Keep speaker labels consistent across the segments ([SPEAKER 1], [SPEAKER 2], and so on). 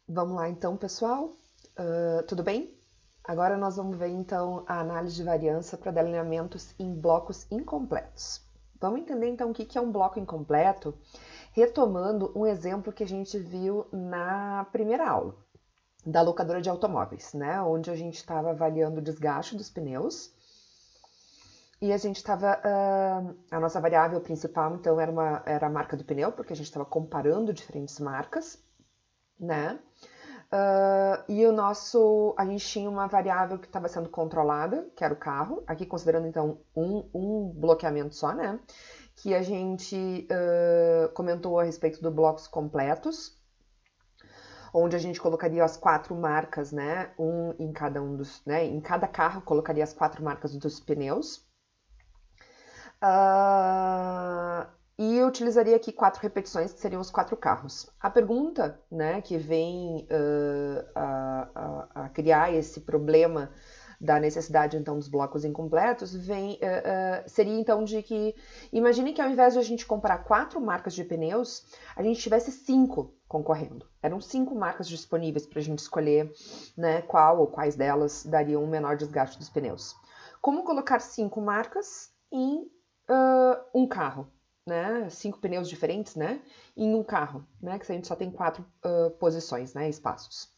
[SPEAKER 1] Vamos lá então, pessoal. Tudo bem? Agora nós vamos ver então a análise de variância para delineamentos em blocos incompletos. Vamos entender então o que é um bloco incompleto, retomando um exemplo que a gente viu na primeira aula da locadora de automóveis, né? Onde a gente estava avaliando o desgaste dos pneus e a gente estava. A nossa variável principal então era a marca do pneu, porque a gente estava comparando diferentes marcas, né? E a gente tinha uma variável que estava sendo controlada, que era o carro, aqui considerando então um bloqueamento só, né? Que a gente comentou a respeito dos blocos completos, onde a gente colocaria as 4 marcas, né? Em cada né? Em cada carro colocaria as 4 marcas dos pneus. E eu utilizaria aqui 4 repetições, que seriam os 4 carros. A pergunta, né, que vem a criar esse problema da necessidade, então, dos blocos incompletos, seria, então, de que, imagine que ao invés de a gente comparar 4 marcas de pneus, a gente tivesse 5 concorrendo. Eram 5 marcas disponíveis para a gente escolher, né, qual ou quais delas dariam um menor desgaste dos pneus. Como colocar 5 marcas em um carro, né? 5 pneus diferentes, né? Em um carro, né? Que a gente só tem 4 posições, né? Espaços.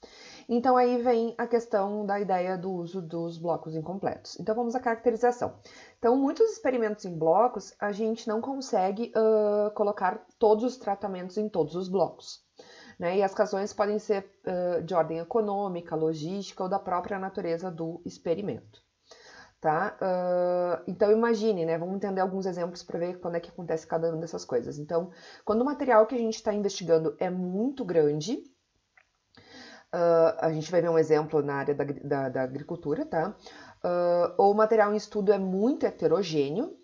[SPEAKER 1] Então aí vem a questão da ideia do uso dos blocos incompletos. Então vamos à caracterização. Então muitos experimentos em blocos a gente não consegue colocar todos os tratamentos em todos os blocos. Né? E as razões podem ser de ordem econômica, logística ou da própria natureza do experimento. Tá? Então imagine, né? Vamos entender alguns exemplos para ver quando é que acontece cada uma dessas coisas. Então, quando o material que a gente está investigando é muito grande, a gente vai ver um exemplo na área da agricultura, tá? Ou o material em estudo é muito heterogêneo,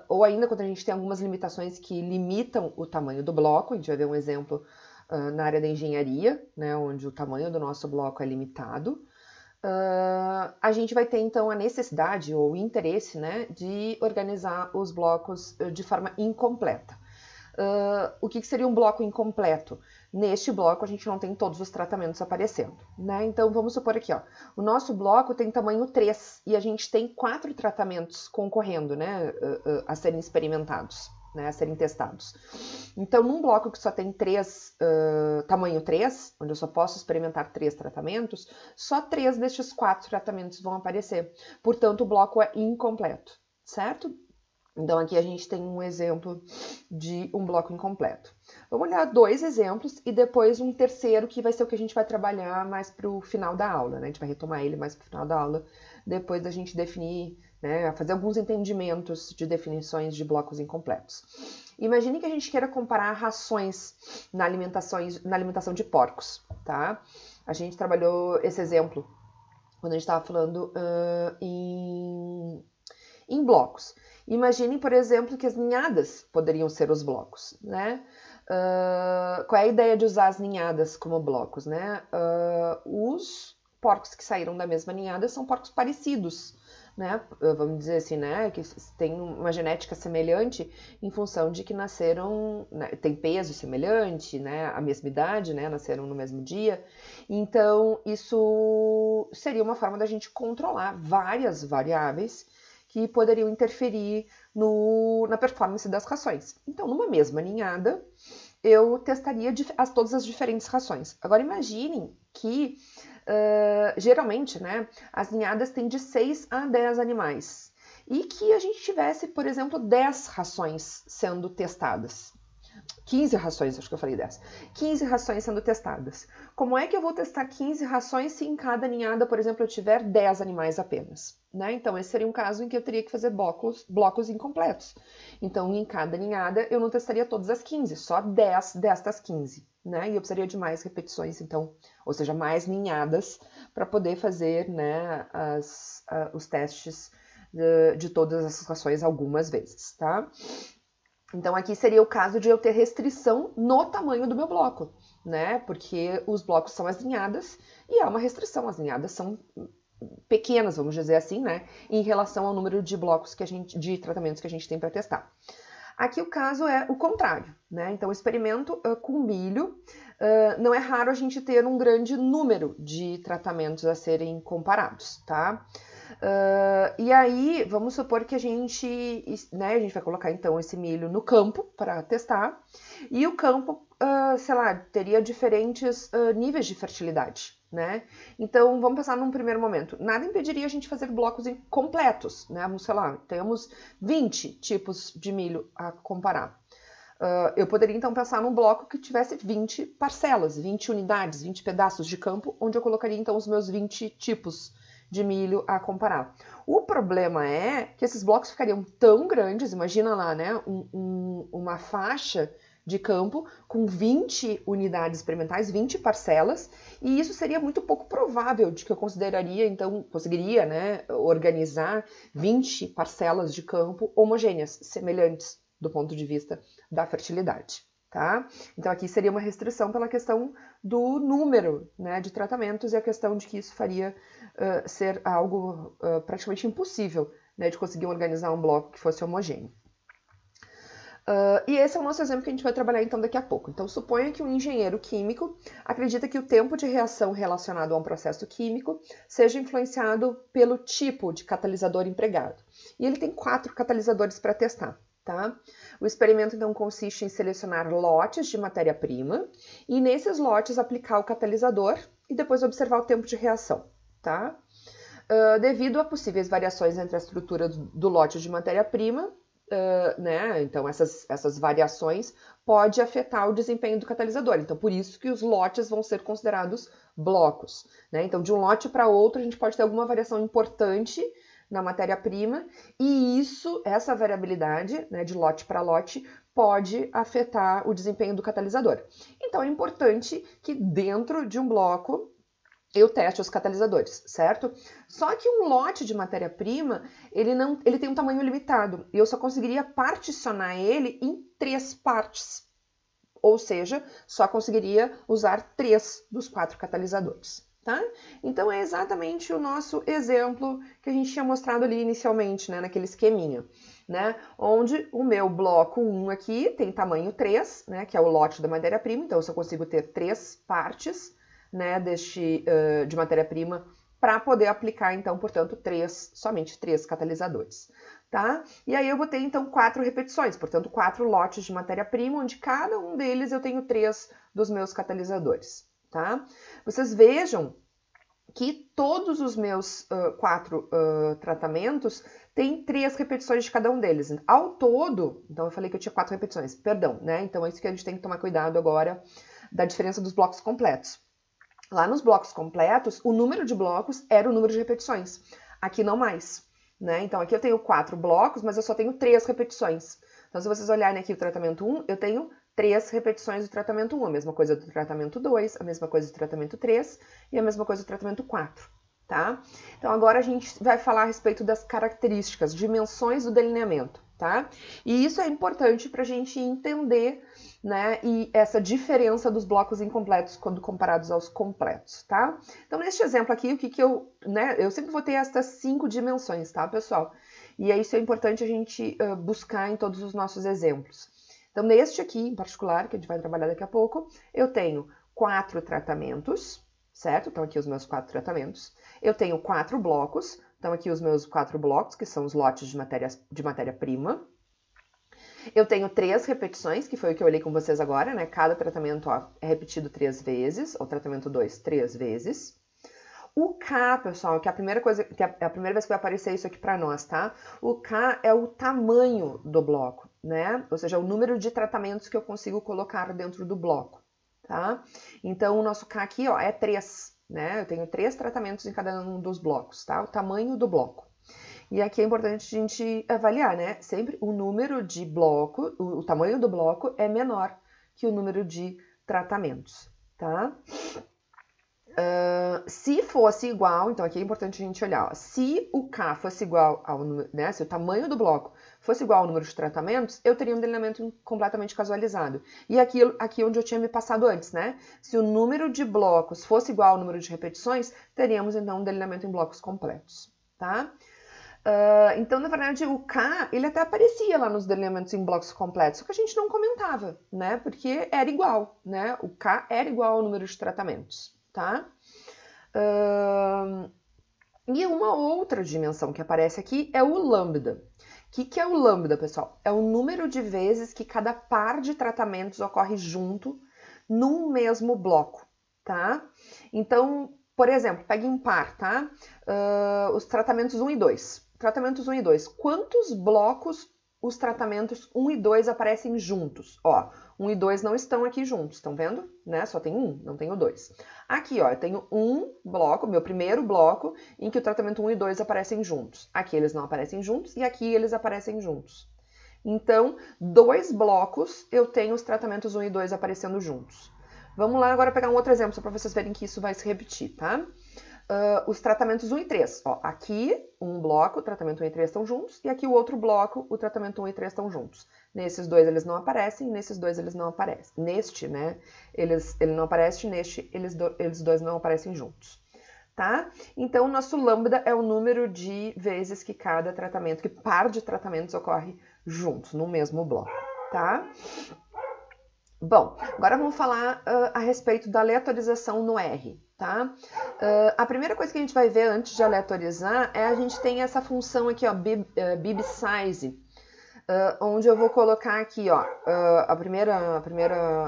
[SPEAKER 1] ou ainda quando a gente tem algumas limitações que limitam o tamanho do bloco, a gente vai ver um exemplo na área da engenharia, né? Onde o tamanho do nosso bloco é limitado. A gente vai ter então a necessidade ou o interesse, né, de organizar os blocos de forma incompleta. O que seria um bloco incompleto? Neste bloco a gente não tem todos os tratamentos aparecendo, né? Então vamos supor aqui, ó, o nosso bloco tem tamanho 3 e a gente tem 4 tratamentos concorrendo, né, a serem experimentados, né, a serem testados. Então, num bloco que só tem tamanho 3, onde eu só posso experimentar 3 tratamentos, só 3 destes 4 tratamentos vão aparecer. Portanto, o bloco é incompleto, certo? Então, aqui a gente tem um exemplo de um bloco incompleto. Vamos olhar 2 exemplos e depois um terceiro, que vai ser o que a gente vai trabalhar mais para o final da aula, né? A gente vai retomar ele mais para o final da aula, depois da gente definir, né, fazer alguns entendimentos de definições de blocos incompletos. Imagine que a gente queira comparar rações na alimentação de porcos, tá? A gente trabalhou esse exemplo quando a gente estava falando em blocos. Imagine, por exemplo, que as ninhadas poderiam ser os blocos, né? Qual é a ideia de usar as ninhadas como blocos, né? Os porcos que saíram da mesma ninhada são porcos parecidos, né? Vamos dizer assim, né? Que tem uma genética semelhante em função de que nasceram, né? Tem peso semelhante, né? A mesma idade, né? Nasceram no mesmo dia. Então, isso seria uma forma da gente controlar várias variáveis que poderiam interferir na performance das rações. Então, numa mesma ninhada, eu testaria todas as diferentes rações. Agora, imaginem que, geralmente, né, as ninhadas têm de 6 a 10 animais. E que a gente tivesse, por exemplo, 10 rações sendo testadas. 15 rações, acho que eu falei 10. 15 rações sendo testadas. Como é que eu vou testar 15 rações se em cada ninhada, por exemplo, eu tiver 10 animais apenas? Né? Então, esse seria um caso em que eu teria que fazer blocos incompletos. Então, em cada ninhada, eu não testaria todas as 15, só 10 destas 15. Né? E eu precisaria de mais repetições, então, ou seja, mais ninhadas para poder fazer, né, os testes de todas essas rações algumas vezes, tá? Então, aqui seria o caso de eu ter restrição no tamanho do meu bloco, né? Porque os blocos são as ninhadas e há uma restrição. As ninhadas são pequenas, vamos dizer assim, né? Em relação ao número de blocos de tratamentos que a gente tem para testar. Aqui o caso é o contrário, né? Então, o experimento com milho, não é raro a gente ter um grande número de tratamentos a serem comparados, tá? E aí, vamos supor que a gente vai colocar então esse milho no campo para testar, e o campo, sei lá, teria diferentes níveis de fertilidade, né? Então, vamos pensar num primeiro momento. Nada impediria a gente fazer blocos completos, né? Sei lá, temos 20 tipos de milho a comparar. Eu poderia então pensar num bloco que tivesse 20 parcelas, 20 unidades, 20 pedaços de campo, onde eu colocaria então os meus 20 tipos de milho a comparar. O problema é que esses blocos ficariam tão grandes, imagina lá, né, uma faixa de campo com 20 unidades experimentais, 20 parcelas, e isso seria muito pouco provável de que eu consideraria, então, conseguiria, né, organizar 20 parcelas de campo homogêneas, semelhantes do ponto de vista da fertilidade, tá? Então aqui seria uma restrição pela questão do número, né, de tratamentos e a questão de que isso faria ser algo praticamente impossível, né, de conseguir organizar um bloco que fosse homogêneo. E esse é o nosso exemplo que a gente vai trabalhar então daqui a pouco. Então suponha que um engenheiro químico acredita que o tempo de reação relacionado a um processo químico seja influenciado pelo tipo de catalisador empregado. E ele tem 4 catalisadores para testar. Tá? O experimento, então, consiste em selecionar lotes de matéria-prima e, nesses lotes, aplicar o catalisador e depois observar o tempo de reação. Tá? Devido a possíveis variações entre a estrutura do lote de matéria-prima, né? Então, essas variações podem afetar o desempenho do catalisador. Então, por isso que os lotes vão ser considerados blocos. Né? Então, de um lote para outro, a gente pode ter alguma variação importante na matéria-prima, e essa variabilidade, né, de lote para lote, pode afetar o desempenho do catalisador. Então é importante que dentro de um bloco eu teste os catalisadores, certo? Só que um lote de matéria-prima, ele tem um tamanho limitado, e eu só conseguiria particionar ele em 3 partes. Ou seja, só conseguiria usar 3 dos 4 catalisadores. Tá? Então é exatamente o nosso exemplo que a gente tinha mostrado ali inicialmente, né, naquele esqueminha, né, onde o meu bloco 1 aqui tem tamanho 3, né, que é o lote da matéria-prima, então eu só consigo ter 3 partes, né, de matéria-prima para poder aplicar, então, portanto, somente 3 catalisadores. Tá? E aí eu botei, então, 4 repetições, portanto, 4 lotes de matéria-prima, onde cada um deles eu tenho 3 dos meus catalisadores. Tá? Vocês vejam que todos os meus 4 tratamentos têm 3 repetições de cada um deles. Ao todo, então eu falei que eu tinha 4 repetições, perdão, né? Então é isso que a gente tem que tomar cuidado agora da diferença dos blocos completos. Lá nos blocos completos, o número de blocos era o número de repetições. Aqui não mais, né? Então aqui eu tenho 4 blocos, mas eu só tenho 3 repetições. Então se vocês olharem aqui o tratamento 1, eu tenho 3 repetições do tratamento 1, a mesma coisa do tratamento 2, a mesma coisa do tratamento 3 e a mesma coisa do tratamento 4, tá? Então agora a gente vai falar a respeito das características, dimensões do delineamento, tá? E isso é importante para a gente entender, né, e essa diferença dos blocos incompletos quando comparados aos completos, tá? Então neste exemplo aqui, o que eu sempre vou ter estas 5 dimensões, tá, pessoal? E isso é importante a gente buscar em todos os nossos exemplos. Então, neste aqui, em particular, que a gente vai trabalhar daqui a pouco, eu tenho 4 tratamentos, certo? Então, aqui os meus 4 tratamentos. Eu tenho 4 blocos, então aqui os meus 4 blocos, que são os lotes de matéria-prima. Eu tenho 3 repetições, que foi o que eu olhei com vocês agora, né? Cada tratamento é repetido 3 vezes, o tratamento 2, 3 vezes. O K, pessoal, que é a primeira vez que vai aparecer isso aqui para nós, tá? O K é o tamanho do bloco, né? Ou seja, o número de tratamentos que eu consigo colocar dentro do bloco, tá? Então, o nosso K aqui, ó, é 3, né? Eu tenho 3 tratamentos em cada um dos blocos, tá? O tamanho do bloco. E aqui é importante a gente avaliar, né? Sempre o número de bloco, o tamanho do bloco é menor que o número de tratamentos, tá? Se fosse igual, então aqui é importante a gente olhar, ó, se o K fosse igual ao número, né, se o tamanho do bloco fosse igual ao número de tratamentos, eu teria um delineamento completamente casualizado. E aqui onde eu tinha me passado antes, né? Se o número de blocos fosse igual ao número de repetições, teríamos então um delineamento em blocos completos, tá? Então, na verdade, o K, ele até aparecia lá nos delineamentos em blocos completos, só que a gente não comentava, né? Porque era igual, né? O K era igual ao número de tratamentos, tá? E uma outra dimensão que aparece aqui é o lambda. O que é o lambda, pessoal? É o número de vezes que cada par de tratamentos ocorre junto num mesmo bloco, tá? Então, por exemplo, pegue um par, tá? Os tratamentos 1 e 2. Tratamentos 1 e 2. Quantos blocos os tratamentos 1 e 2 aparecem juntos? Ó, 1 e 2 não estão aqui juntos, estão vendo? Né? Só tem 1, não tem o 2. Aqui, ó, eu tenho um bloco, meu primeiro bloco, em que o tratamento 1 e 2 aparecem juntos. Aqui eles não aparecem juntos e aqui eles aparecem juntos. Então, 2 blocos eu tenho os tratamentos 1 e 2 aparecendo juntos. Vamos lá agora pegar um outro exemplo, só para vocês verem que isso vai se repetir, tá? Os tratamentos 1 e 3. Ó, aqui, um bloco, o tratamento 1 e 3 estão juntos, e aqui o outro bloco, o tratamento 1 e 3 estão juntos. Nesses dois eles não aparecem, nesses dois eles não aparecem. Neste, né, ele não aparece, neste, eles dois não aparecem juntos. Tá? Então, o nosso lambda é o número de vezes que cada tratamento, que par de tratamentos ocorre juntos, no mesmo bloco, tá? Bom, agora vamos falar a respeito da aleatorização no R, tá? A primeira coisa que a gente vai ver antes de aleatorizar é a gente tem essa função aqui, ó, bib_size, onde eu vou colocar aqui, ó, a primeira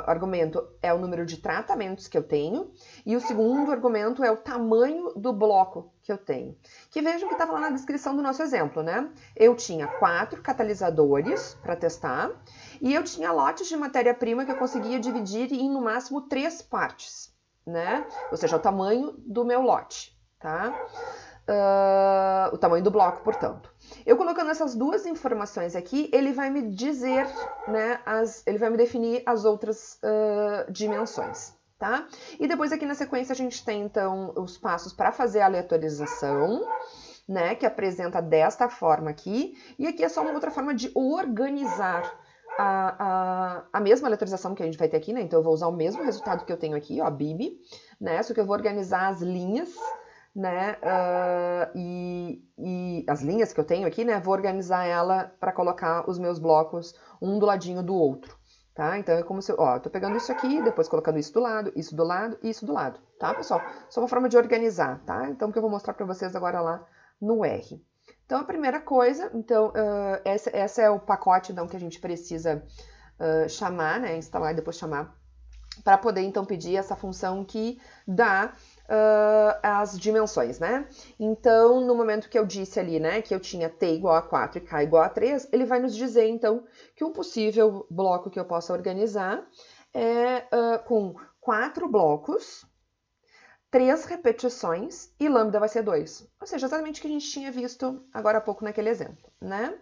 [SPEAKER 1] argumento é o número de tratamentos que eu tenho e o segundo argumento é o tamanho do bloco que eu tenho. Que vejam que estava lá na descrição do nosso exemplo, né? Eu tinha 4 catalisadores para testar e eu tinha lotes de matéria-prima que eu conseguia dividir em no máximo 3 partes, né? Ou seja, o tamanho do meu lote, tá? O tamanho do bloco, portanto. Eu colocando essas duas informações aqui, ele vai me dizer, né, ele vai me definir as outras dimensões, tá? E depois aqui na sequência a gente tem, então, os passos para fazer a aleatorização, né, que apresenta desta forma aqui, e aqui é só uma outra forma de organizar a mesma aleatorização que a gente vai ter aqui, né? Então eu vou usar o mesmo resultado que eu tenho aqui, ó, BIB, né? Só que eu vou organizar as linhas, né? E as linhas que eu tenho aqui, né? Vou organizar ela para colocar os meus blocos um do ladinho do outro, tá? Então é como se, ó, eu tô pegando isso aqui, depois colocando isso do lado, isso do lado e isso do lado, tá, pessoal? Só uma forma de organizar, tá? Então, o que eu vou mostrar para vocês agora lá no R. Então, a primeira coisa, então, esse é o pacote então, que a gente precisa chamar, né, instalar e depois chamar, para poder, então, pedir essa função que dá as dimensões, né? Então, no momento que eu disse ali, né, que eu tinha T igual a 4 e K igual a 3, ele vai nos dizer, então, que um possível bloco que eu possa organizar é com 4 blocos, 3 repetições e lambda vai ser 2. Ou seja, exatamente o que a gente tinha visto agora há pouco naquele exemplo, né?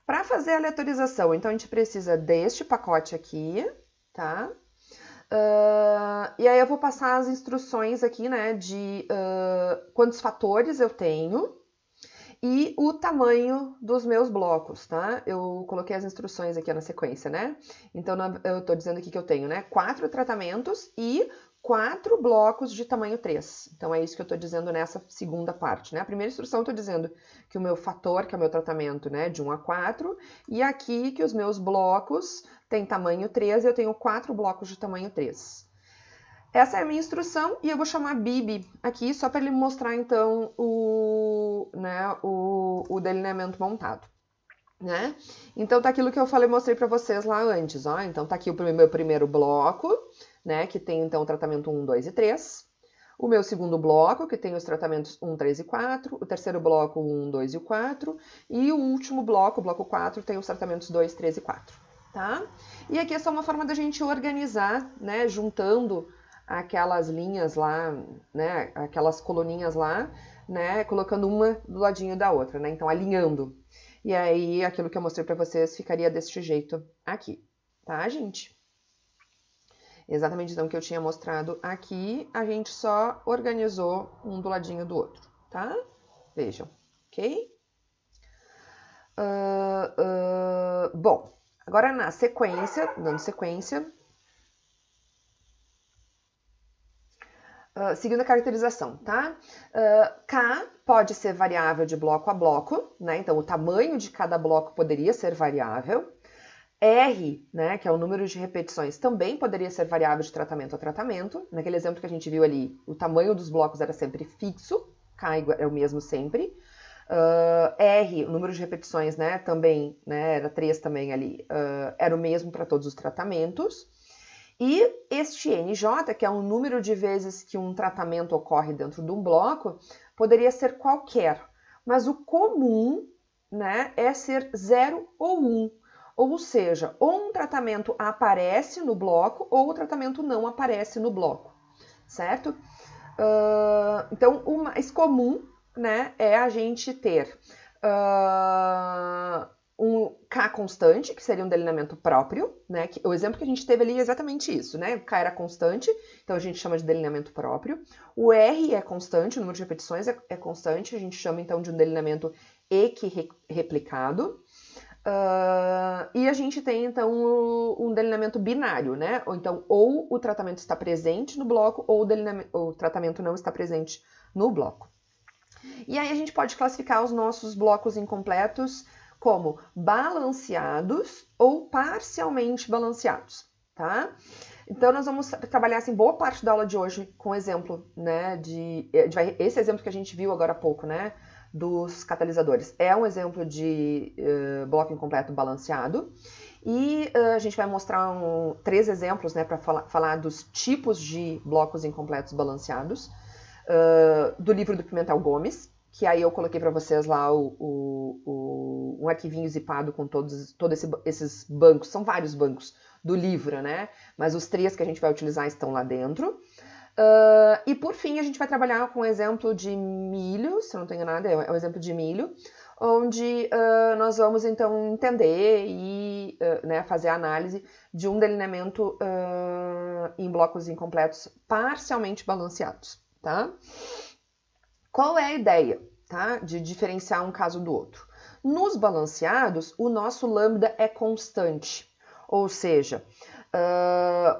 [SPEAKER 1] Para fazer a aleatorização, então a gente precisa deste pacote aqui, tá? E aí eu vou passar as instruções aqui, né, de quantos fatores eu tenho e o tamanho dos meus blocos, tá? Eu coloquei as instruções aqui na sequência, né? Então eu tô dizendo aqui que eu tenho, né, 4 tratamentos e 4 blocos de tamanho 3. Então, é isso que eu estou dizendo nessa segunda parte, né? A primeira instrução eu estou dizendo que o meu fator, que é o meu tratamento, né, de 1 a 4, e aqui que os meus blocos têm tamanho 3 e eu tenho 4 blocos de tamanho 3. Essa é a minha instrução e eu vou chamar BIB aqui só para ele mostrar, então, o delineamento montado. Né? Então, tá aquilo que eu mostrei para vocês lá antes, ó. Então, tá aqui o meu primeiro bloco, né, que tem, então, o tratamento 1, 2 e 3. O meu segundo bloco, que tem os tratamentos 1, 3 e 4. O terceiro bloco, 1, 2 e 4. E o último bloco, o bloco 4, tem os tratamentos 2, 3 e 4, tá? E aqui é só uma forma da gente organizar, né, juntando aquelas linhas lá, né, aquelas coluninhas lá, né, colocando uma do ladinho da outra, né, então alinhando. E aí, aquilo que eu mostrei para vocês ficaria deste jeito aqui, tá, gente? Exatamente então o que eu tinha mostrado aqui, a gente só organizou um do ladinho do outro, tá? Vejam, ok? Bom, agora na sequência, dando sequência, Seguindo a caracterização, tá? K pode ser variável de bloco a bloco, né? Então, o tamanho de cada bloco poderia ser variável. R, né, que é o número de repetições, também poderia ser variável de tratamento a tratamento. Naquele exemplo que a gente viu ali, o tamanho dos blocos era sempre fixo, K é o mesmo sempre. R, o número de repetições, né, também, né, era 3 também ali, era o mesmo para todos os tratamentos. E este NJ, que é o número de vezes que um tratamento ocorre dentro de um bloco, poderia ser qualquer, mas o comum, né, é ser 0 ou 1. Ou seja, ou um tratamento aparece no bloco ou o tratamento não aparece no bloco, certo? Então, o mais comum, né, é a gente ter um K constante, que seria um delineamento próprio, né? O exemplo que a gente teve ali é exatamente isso, né? O K era constante, então a gente chama de delineamento próprio. O R é constante, o número de repetições é constante, a gente chama então de um delineamento equirreplicado. E a gente tem, então, um delineamento binário, né? Ou então, ou o tratamento está presente no bloco, ou o tratamento não está presente no bloco. E aí a gente pode classificar os nossos blocos incompletos como balanceados ou parcialmente balanceados, tá? Então, nós vamos trabalhar, assim, boa parte da aula de hoje com exemplo, né, esse exemplo que a gente viu agora há pouco, né, dos catalisadores. É um exemplo de bloco incompleto balanceado. E a gente vai mostrar 3 exemplos, né, para falar dos tipos de blocos incompletos balanceados, do livro do Pimentel Gomes, que aí eu coloquei para vocês lá um arquivinho zipado com todos esses bancos, são vários bancos do livro, né? Mas os 3 que a gente vai utilizar estão lá dentro. E por fim, a gente vai trabalhar com o exemplo de milho, se eu não tenho nada, é o exemplo de milho, onde nós vamos então entender e né, fazer a análise de um delineamento em blocos incompletos parcialmente balanceados, tá? Qual é a ideia, tá, de diferenciar um caso do outro? Nos balanceados, o nosso lambda é constante, ou seja,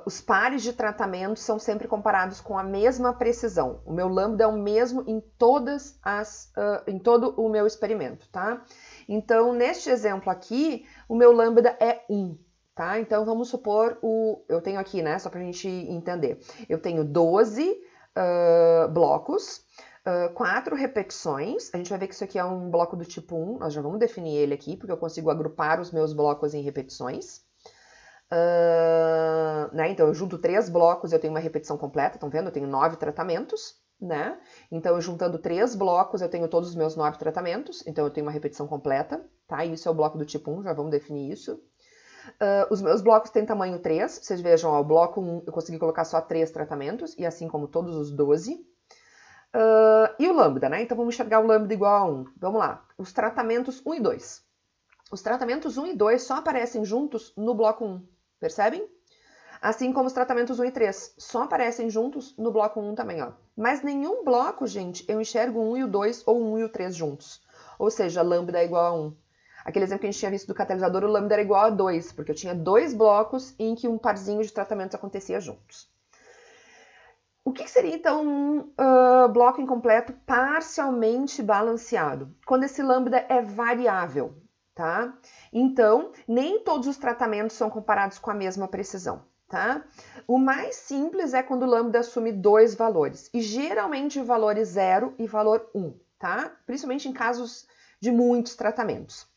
[SPEAKER 1] os pares de tratamento são sempre comparados com a mesma precisão. O meu lambda é o mesmo em em todo o meu experimento, tá? Então, neste exemplo aqui, o meu lambda é 1, tá? Então, vamos supor, eu tenho aqui, né, só pra gente entender. Eu tenho 12 blocos, 4 repetições. A gente vai ver que isso aqui é um bloco do tipo 1, nós já vamos definir ele aqui, porque eu consigo agrupar os meus blocos em repetições. Né? Então, eu junto 3 blocos, eu tenho uma repetição completa, estão vendo? Eu tenho 9 tratamentos, né? Então, eu juntando 3 blocos, eu tenho todos os meus 9 tratamentos, então eu tenho uma repetição completa, tá? Isso é o bloco do tipo 1, já vamos definir isso. Os meus blocos têm tamanho 3, vocês vejam, ó, o bloco 1 eu consegui colocar só 3 tratamentos, e assim como todos os 12. E o lambda, né? Então, vamos enxergar o lambda igual a 1. Vamos lá, os tratamentos 1 e 2. Os tratamentos 1 e 2 só aparecem juntos no bloco 1, percebem? Assim como os tratamentos 1 e 3 só aparecem juntos no bloco 1 também, ó. Mas nenhum bloco, gente, eu enxergo o 1 e o 2 ou o 1 e o 3 juntos. Ou seja, lambda é igual a 1. Aquele exemplo que a gente tinha visto do catalisador, o lambda era igual a 2, porque eu tinha 2 blocos em que um parzinho de tratamentos acontecia juntos. O que seria, então, um bloco incompleto parcialmente balanceado? Quando esse lambda é variável, tá? Então, nem todos os tratamentos são comparados com a mesma precisão, tá? O mais simples é quando o lambda assume 2 valores, e geralmente valores 0 e valor 1, tá? Principalmente em casos de muitos tratamentos.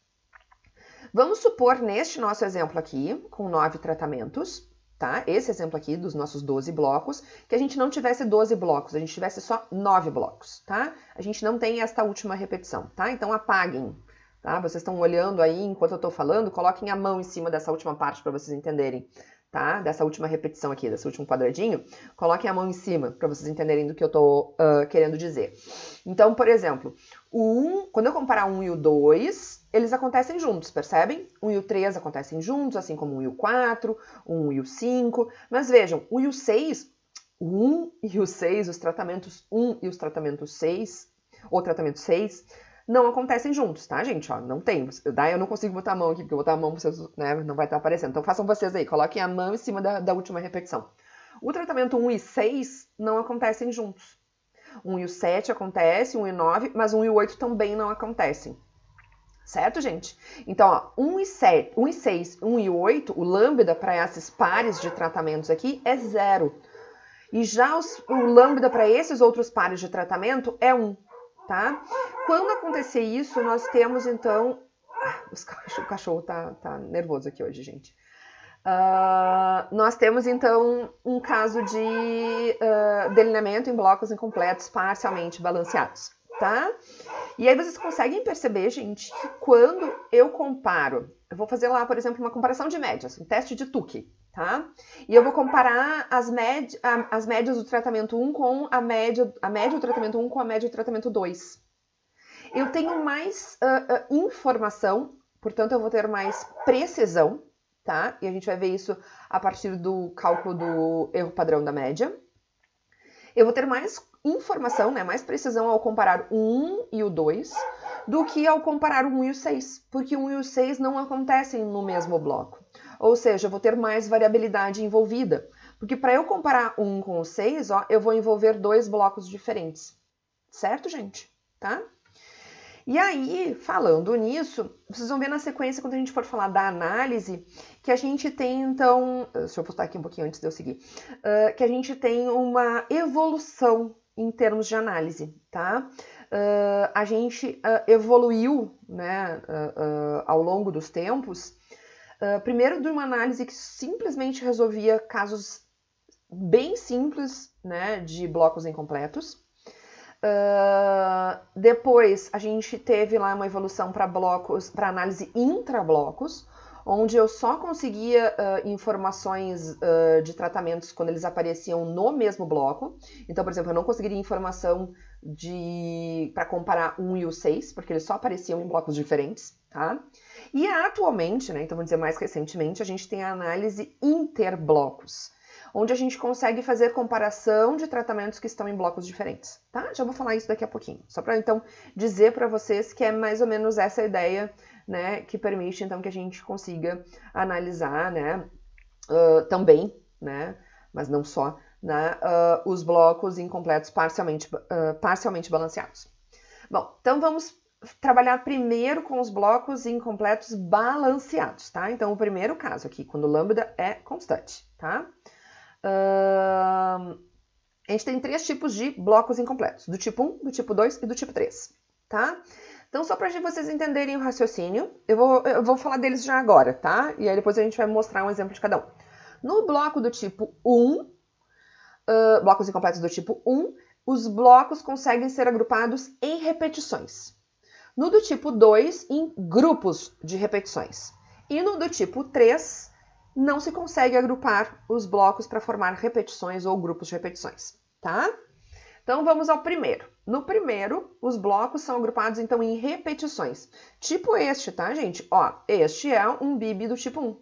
[SPEAKER 1] Vamos supor, neste nosso exemplo aqui, com 9 tratamentos, tá? Esse exemplo aqui dos nossos 12 blocos, que a gente não tivesse 12 blocos, a gente tivesse só 9 blocos, tá? A gente não tem esta última repetição, tá? Então apaguem, tá? Vocês estão olhando aí enquanto eu tô falando, coloquem a mão em cima dessa última parte para vocês entenderem, tá? Dessa última repetição aqui, desse último quadradinho, coloquem a mão em cima para vocês entenderem do que eu tô querendo dizer. Então, por exemplo, quando eu comparar o 1 e o 2, eles acontecem juntos, percebem? 1 e o 3 acontecem juntos, assim como o 1 e o 4, o 1 e o 5. Mas vejam, o 1 e o 6, o 1 e o 6, os tratamentos 1 e os tratamentos 6, ou tratamento 6, não acontecem juntos, tá, gente? Ó, não tem. Daí eu não consigo botar a mão aqui, porque eu botar a mão, vocês, né, não vai estar aparecendo. Então façam vocês aí, coloquem a mão em cima da última repetição. O tratamento 1 e 6 não acontecem juntos. 1 e o 7 acontece, 1 e o 9, mas 1 e o 8 também não acontecem. Certo, gente? Então, ó, 1 e 7, 1 e 6, 1 e 8, o lambda para esses pares de tratamentos aqui é 0. E já o lambda para esses outros pares de tratamento é 1, tá? Quando acontecer isso, nós temos, então... o cachorro tá nervoso aqui hoje, gente. Nós temos, então, um caso de delineamento em blocos incompletos parcialmente balanceados, tá? E aí vocês conseguem perceber, gente, que quando eu comparo, eu vou fazer lá, por exemplo, uma comparação de médias, um teste de Tukey, tá? E eu vou comparar as médias do tratamento 1 com a média do tratamento 1 com a média do tratamento 2. Eu tenho mais informação, portanto eu vou ter mais precisão, tá? E a gente vai ver isso a partir do cálculo do erro padrão da média. Eu vou ter mais informação, né, mais precisão ao comparar o 1 e o 2 do que ao comparar o 1 e o 6, porque o 1 e o 6 não acontecem no mesmo bloco. Ou seja, eu vou ter mais variabilidade envolvida, porque para eu comparar o 1 com o 6, ó, eu vou envolver 2 blocos diferentes. Certo, gente? Tá? E aí, falando nisso, vocês vão ver na sequência, quando a gente for falar da análise, que a gente tem, então... Deixa eu postar aqui um pouquinho antes de eu seguir. Que a gente tem uma evolução em termos de análise, tá? A gente evoluiu, né, ao longo dos tempos, primeiro de uma análise que simplesmente resolvia casos bem simples, né, de blocos incompletos. Depois a gente teve lá uma evolução para blocos, para análise intrablocos, onde eu só conseguia informações de tratamentos quando eles apareciam no mesmo bloco. Então, por exemplo, eu não conseguiria informação para comparar 1 e o 6, porque eles só apareciam em blocos diferentes, tá? E atualmente, né, então vou dizer mais recentemente, a gente tem a análise interblocos, onde a gente consegue fazer comparação de tratamentos que estão em blocos diferentes, tá? Já vou falar isso daqui a pouquinho, só para então dizer para vocês que é mais ou menos essa ideia, né, que permite então que a gente consiga analisar, né, também, né, mas não só, né, os blocos incompletos parcialmente balanceados. Bom, então vamos trabalhar primeiro com os blocos incompletos balanceados, tá? Então o primeiro caso aqui, quando o lambda é constante, tá? A gente tem 3 tipos de blocos incompletos, do tipo 1, do tipo 2 e do tipo 3, tá? Então, só para vocês entenderem o raciocínio, eu vou falar deles já agora, tá? E aí depois a gente vai mostrar um exemplo de cada um. No bloco do tipo 1, blocos incompletos do tipo 1, os blocos conseguem ser agrupados em repetições. No do tipo 2, em grupos de repetições. E no do tipo 3, não se consegue agrupar os blocos para formar repetições ou grupos de repetições, tá? Então, vamos ao primeiro. No primeiro, os blocos são agrupados, então, em repetições. Tipo este, tá, gente? Ó, este é um BIB do tipo 1,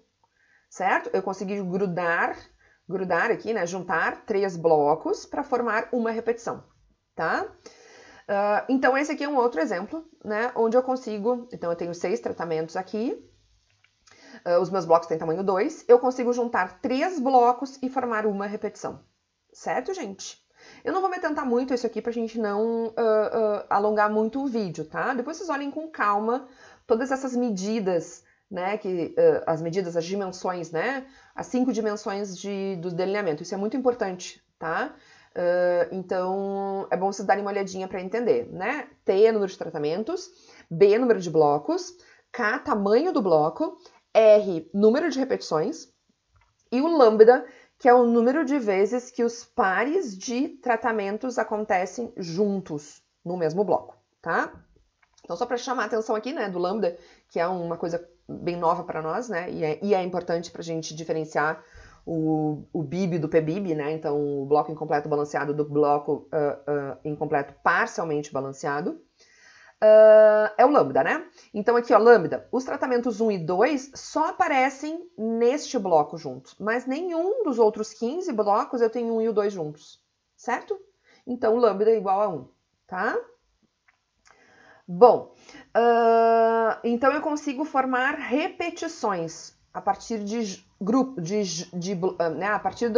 [SPEAKER 1] certo? Eu consegui grudar aqui, né, juntar 3 blocos para formar uma repetição, tá? Então, esse aqui é um outro exemplo, né, onde eu consigo... Então, eu tenho 6 tratamentos aqui. Os meus blocos têm tamanho 2, eu consigo juntar 3 blocos e formar uma repetição. Certo, gente? Eu não vou me atentar muito a isso aqui pra gente não alongar muito o vídeo, tá? Depois vocês olhem com calma todas essas medidas, né? As dimensões, né? As 5 dimensões do delineamento. Isso é muito importante, tá? Então, é bom vocês darem uma olhadinha para entender, né? T, número de tratamentos, B, número de blocos, K, tamanho do bloco, R, número de repetições, e o lambda, que é o número de vezes que os pares de tratamentos acontecem juntos no mesmo bloco, tá? Então, só para chamar a atenção aqui, né, do lambda, que é uma coisa bem nova para nós, né, e é importante para a gente diferenciar o BIB do PBIB, né, então o bloco incompleto balanceado do bloco incompleto parcialmente balanceado. É o lambda, né? Então aqui, ó, lambda, os tratamentos 1 e 2 só aparecem neste bloco juntos, mas nenhum dos outros 15 blocos eu tenho 1 e o 2 juntos, certo? Então lambda é igual a 1, tá? Bom, então eu consigo formar repetições a partir de grupo, né, a partir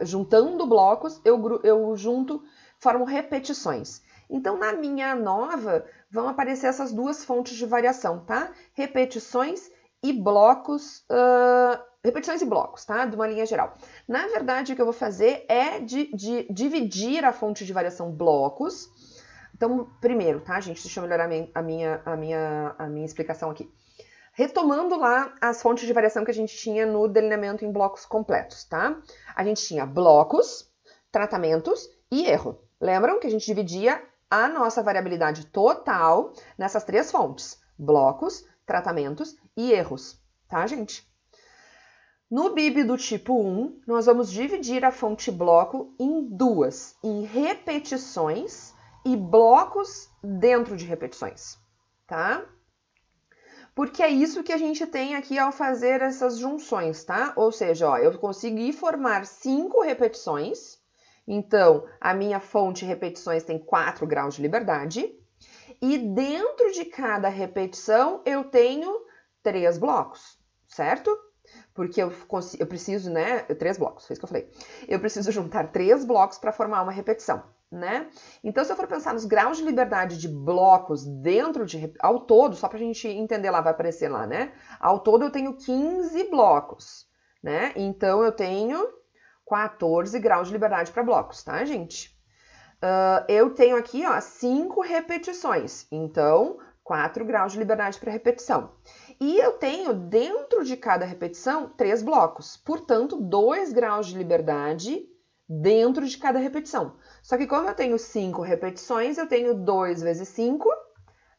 [SPEAKER 1] juntando blocos, eu junto, formo repetições. Então, na minha nova, vão aparecer essas duas fontes de variação, tá? Repetições e blocos, tá? De uma linha geral. Na verdade, o que eu vou fazer é dividir a fonte de variação blocos. Então, primeiro, tá, gente? Deixa eu melhorar a minha explicação aqui. Retomando lá as fontes de variação que a gente tinha no delineamento em blocos completos, tá? A gente tinha blocos, tratamentos e erro. Lembram que a gente dividia a nossa variabilidade total nessas três fontes: blocos, tratamentos e erros, tá, gente? No BIB do tipo 1, nós vamos dividir a fonte bloco em duas, em repetições e blocos dentro de repetições, tá? Porque é isso que a gente tem aqui ao fazer essas junções, tá? Ou seja, ó, eu consegui formar 5 repetições, então a minha fonte de repetições tem 4 graus de liberdade, e dentro de cada repetição eu tenho 3 blocos, certo? Porque eu preciso, né? 3 blocos, foi isso que eu falei. Eu preciso juntar 3 blocos para formar uma repetição, né? Então, se eu for pensar nos graus de liberdade de blocos dentro de... Ao todo, só para a gente entender lá, vai aparecer lá, né? Ao todo eu tenho 15 blocos, né? Então, eu tenho 14 graus de liberdade para blocos, tá, gente? Eu tenho aqui, ó, 5 repetições. Então, 4 graus de liberdade para repetição. E eu tenho, dentro de cada repetição, 3 blocos. Portanto, 2 graus de liberdade dentro de cada repetição. Só que como eu tenho 5 repetições, eu tenho 2 vezes 5,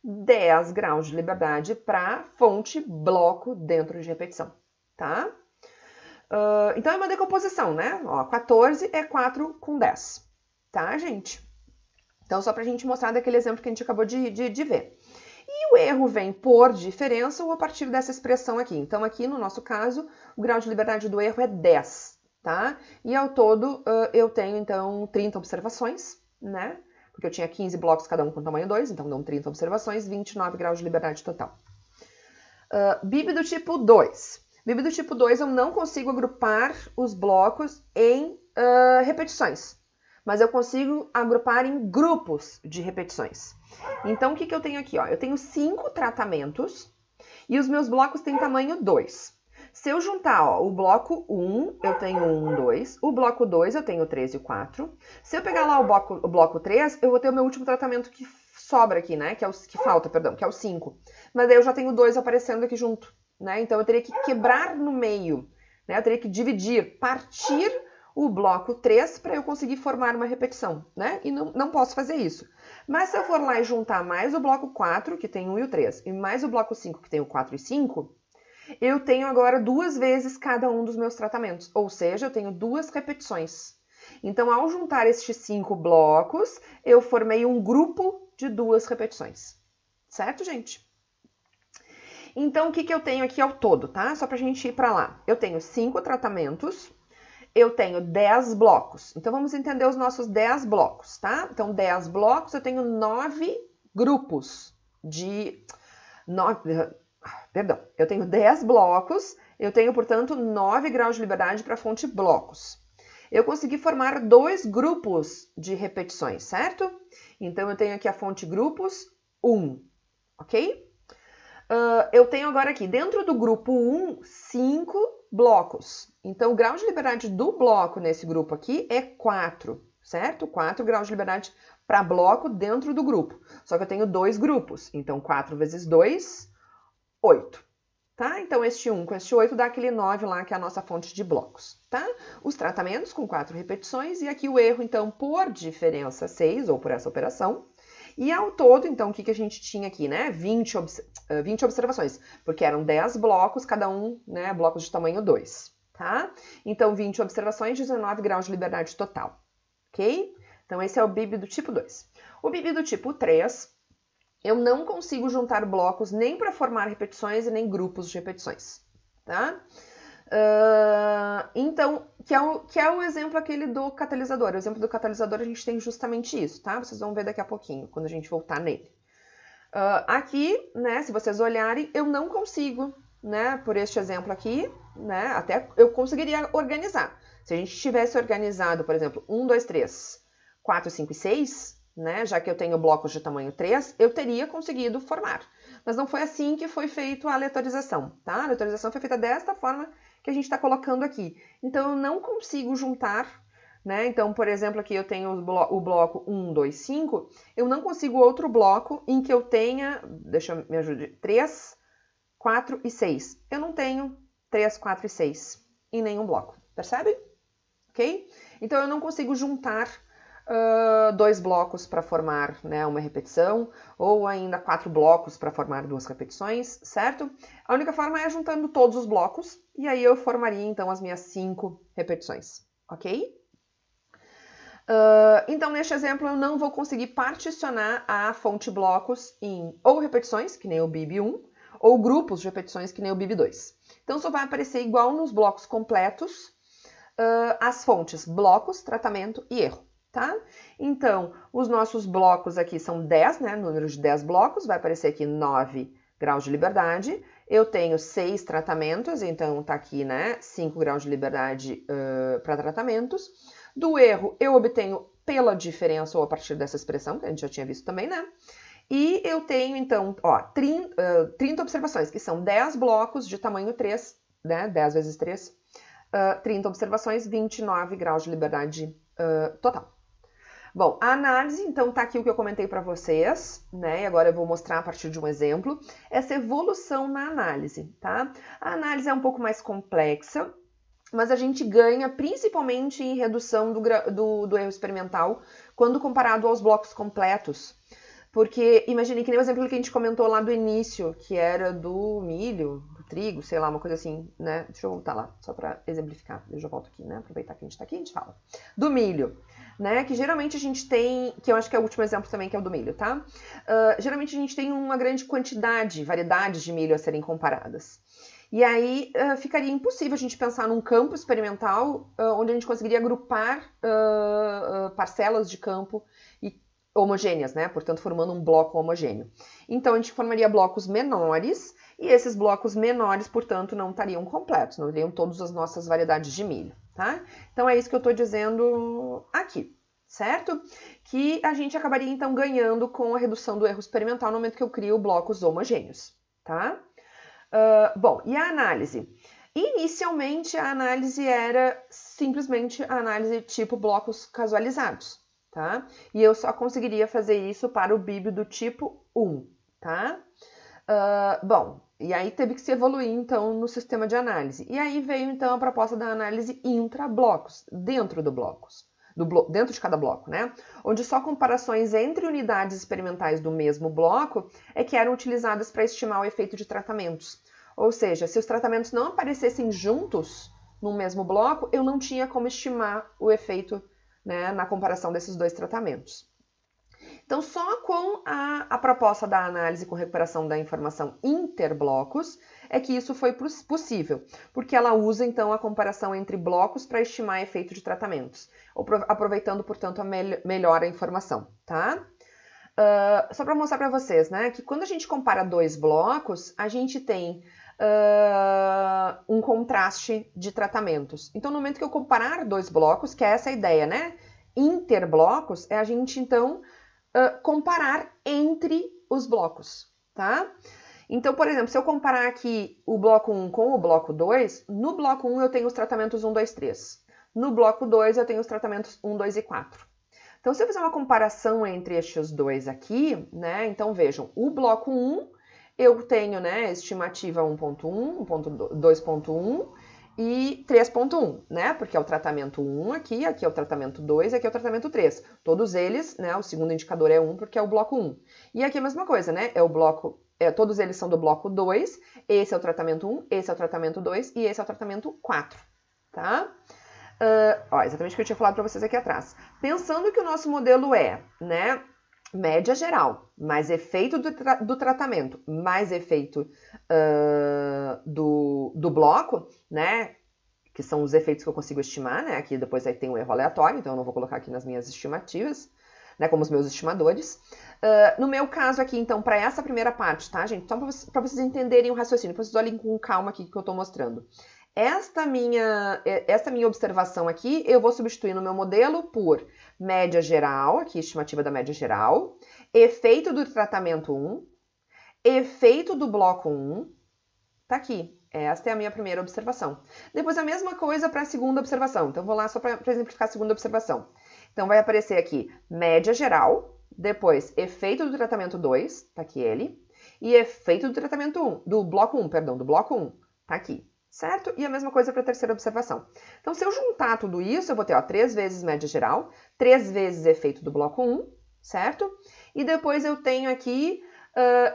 [SPEAKER 1] 10 graus de liberdade para fonte bloco dentro de repetição, tá? Então, é uma decomposição, né? Ó, 14 é 4 com 10, tá, gente? Então, só para a gente mostrar daquele exemplo que a gente acabou de ver. E o erro vem por diferença ou a partir dessa expressão aqui. Então, aqui no nosso caso, o grau de liberdade do erro é 10, tá? E ao todo, eu tenho, então, 30 observações, né? Porque eu tinha 15 blocos, cada um com tamanho 2, então dão 30 observações, 29 graus de liberdade total. BIB do tipo 2. BIB do tipo 2, eu não consigo agrupar os blocos em repetições, mas eu consigo agrupar em grupos de repetições. Então, o que eu tenho aqui? Ó? Eu tenho 5 tratamentos e os meus blocos têm tamanho 2. Se eu juntar, ó, o bloco 1, eu tenho 1, 2. O bloco 2, eu tenho 3 e 4. Se eu pegar lá o bloco 3, eu vou ter o meu último tratamento que sobra aqui, né? Que falta, que é o 5. Mas daí eu já tenho 2 aparecendo aqui junto, né? Então, eu teria que quebrar no meio, né? Eu teria que dividir, partir o bloco 3 para eu conseguir formar uma repetição, né? E não posso fazer isso. Mas se eu for lá e juntar mais o bloco 4, que tem 1 e o 3, e mais o bloco 5, que tem o 4 e 5, eu tenho agora 2 vezes cada um dos meus tratamentos, ou seja, eu tenho 2 repetições. Então, ao juntar estes 5 blocos, eu formei um grupo de 2 repetições. Certo, gente? Então, o que eu tenho aqui ao todo, tá? Só pra gente ir pra lá. Eu tenho 5 tratamentos, eu tenho 10 blocos. Então, vamos entender os nossos 10 blocos, tá? Então, 10 blocos, eu tenho 9 grupos de... Perdão, eu tenho 10 blocos, eu tenho, portanto, 9 graus de liberdade para a fonte blocos. Eu consegui formar 2 grupos de repetições, certo? Então, eu tenho aqui a fonte grupos 1, ok? Eu tenho agora aqui, dentro do grupo 1, 5 blocos. Então, o grau de liberdade do bloco nesse grupo aqui é 4, certo? 4 graus de liberdade para bloco dentro do grupo. Só que eu tenho 2 grupos, então 4 vezes 2, 8. Tá? Então, este 1 com este 8 dá aquele 9 lá, que é a nossa fonte de blocos, tá? Os tratamentos com 4 repetições e aqui o erro, então, por diferença 6, ou por essa operação. E ao todo, então, o que a gente tinha aqui, né? 20 observações, porque eram 10 blocos, cada um, né, blocos de tamanho 2, tá? Então, 20 observações, 19 graus de liberdade total, ok? Então, esse é o BIB do tipo 2. O BIB do tipo 3, eu não consigo juntar blocos nem para formar repetições e nem grupos de repetições, tá? Então, que é o exemplo aquele do catalisador. O exemplo do catalisador a gente tem justamente isso, tá? Vocês vão ver daqui a pouquinho, quando a gente voltar nele. Aqui, né, se vocês olharem, eu não consigo né, por este exemplo aqui, né, até eu conseguiria organizar. Se a gente tivesse organizado, por exemplo, 1, 2, 3, 4, 5 e 6, né, já que eu tenho blocos de tamanho 3, eu teria conseguido formar. Mas não foi assim que foi feita a aleatorização, tá? A aleatorização foi feita desta forma que a gente está colocando aqui. Então, eu não consigo juntar, né? Então, por exemplo, aqui eu tenho o bloco 1, 2, 5, eu não consigo outro bloco em que eu tenha, deixa eu me ajudar, 3, 4 e 6. Eu não tenho 3, 4 e 6 em nenhum bloco, percebe? Ok? Então, eu não consigo juntar dois blocos para formar, né, uma repetição, ou ainda 4 blocos para formar 2 repetições, certo? A única forma é juntando todos os blocos, e aí eu formaria, então, as minhas 5 repetições, ok? Então, neste exemplo, eu não vou conseguir particionar a fonte blocos em ou repetições, que nem o BIB1, ou grupos de repetições, que nem o BIB2. Então, só vai aparecer igual nos blocos completos as fontes blocos, tratamento e erro, tá? Então, os nossos blocos aqui são 10, né? Número de 10 blocos, vai aparecer aqui 9 graus de liberdade. Eu tenho 6 tratamentos, então tá aqui, né? 5 graus de liberdade para tratamentos. Do erro, eu obtenho pela diferença ou a partir dessa expressão, que a gente já tinha visto também, né? E eu tenho, então, ó, 30 observações, que são 10 blocos de tamanho 3, né? 10 vezes 3, 30 observações, 29 graus de liberdade total. Bom, a análise, então, tá aqui o que eu comentei para vocês, né? E agora eu vou mostrar a partir de um exemplo essa evolução na análise, tá? A análise é um pouco mais complexa, mas a gente ganha principalmente em redução do erro experimental quando comparado aos blocos completos. Porque imagine que nem o exemplo que a gente comentou lá do início, que era do milho, do trigo, sei lá, uma coisa assim, né? Deixa eu voltar lá, só para exemplificar. Eu já volto aqui, né? Aproveitar que a gente tá aqui, a gente fala. Do milho, né? Que geralmente a gente tem, que eu acho que é o último exemplo também, que é o do milho, tá? Geralmente a gente tem uma grande quantidade, variedades de milho a serem comparadas. E aí ficaria impossível a gente pensar num campo experimental onde a gente conseguiria agrupar parcelas de campo homogêneas, né? Portanto, formando um bloco homogêneo. Então, a gente formaria blocos menores, e esses blocos menores, portanto, não estariam completos, não teriam todas as nossas variedades de milho, tá? Então, é isso que eu estou dizendo aqui, certo? Que a gente acabaria, então, ganhando com a redução do erro experimental no momento que eu crio blocos homogêneos, tá? Bom, e a análise? Inicialmente, a análise era simplesmente a análise tipo blocos casualizados, tá? E eu só conseguiria fazer isso para o BIB do tipo 1, tá? Bom, e aí teve que se evoluir, então, no sistema de análise. E aí veio, então, a proposta da análise intra-blocos, dentro do blocos. Dentro de cada bloco, né? Onde só comparações entre unidades experimentais do mesmo bloco é que eram utilizadas para estimar o efeito de tratamentos. Ou seja, se os tratamentos não aparecessem juntos no mesmo bloco, eu não tinha como estimar o efeito, né, na comparação desses dois tratamentos. Então, só com a proposta da análise com recuperação da informação interblocos é que isso foi possível, porque ela usa, então, a comparação entre blocos para estimar efeito de tratamentos, aproveitando, portanto, melhor a informação, tá? Só para mostrar para vocês, né, que quando a gente compara dois blocos, a gente tem um contraste de tratamentos. Então, no momento que eu comparar dois blocos, que é essa a ideia, né? Interblocos é a gente, então, comparar entre os blocos, tá? Então, por exemplo, se eu comparar aqui o bloco 1 com o bloco 2, no bloco 1 eu tenho os tratamentos 1, 2, 3. No bloco 2 eu tenho os tratamentos 1, 2 e 4. Então, se eu fizer uma comparação entre estes dois aqui, né? Então, vejam, o bloco 1 eu tenho, né, estimativa 1.1, 2.1 e 3.1, né? Porque é o tratamento 1 aqui é o tratamento 2, aqui é o tratamento 3. Todos eles, né, o segundo indicador é 1 porque é o bloco 1. E aqui é a mesma coisa, né? É o bloco, todos eles são do bloco 2, esse é o tratamento 1, esse é o tratamento 2 e esse é o tratamento 4, tá? Exatamente o que eu tinha falado para vocês aqui atrás. Pensando que o nosso modelo é, né, média geral, mais efeito do tratamento, mais efeito do bloco, né? Que são os efeitos que eu consigo estimar, né? Aqui depois aí tem um erro aleatório, então eu não vou colocar aqui nas minhas estimativas. né, como os meus estimadores. No meu caso aqui, então, para essa primeira parte, tá, gente? Só para vocês entenderem o raciocínio, para vocês olhem com calma aqui que eu estou mostrando. Esta minha observação aqui, eu vou substituir no meu modelo por média geral, aqui estimativa da média geral, efeito do tratamento 1, efeito do bloco 1, tá aqui. Esta é a minha primeira observação. Depois a mesma coisa para a segunda observação. Então, vou lá só para exemplificar a segunda observação. Então, vai aparecer aqui média geral, depois efeito do tratamento 2, tá aqui ele, e efeito do tratamento 1, do bloco 1, tá aqui, certo? E a mesma coisa para a terceira observação. Então, se eu juntar tudo isso, eu vou ter, ó, 3 vezes média geral, 3 vezes efeito do bloco 1, certo? E depois eu tenho aqui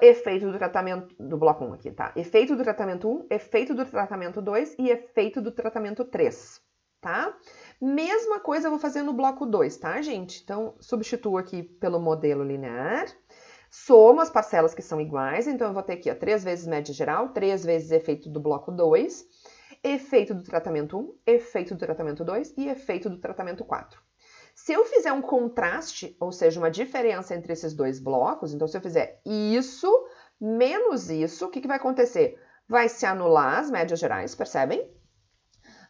[SPEAKER 1] efeito do tratamento do bloco 1 aqui, tá? Efeito do tratamento 1, efeito do tratamento 2 e efeito do tratamento 3, tá? Mesma coisa eu vou fazer no bloco 2, tá, gente? Então, substituo aqui pelo modelo linear, somo as parcelas que são iguais, então eu vou ter aqui, ó, 3 vezes média geral, 3 vezes efeito do bloco 2, efeito do tratamento 1, efeito do tratamento 2 e efeito do tratamento 4. Se eu fizer um contraste, ou seja, uma diferença entre esses dois blocos, então se eu fizer isso menos isso, o que vai acontecer? Vai se anular as médias gerais, percebem?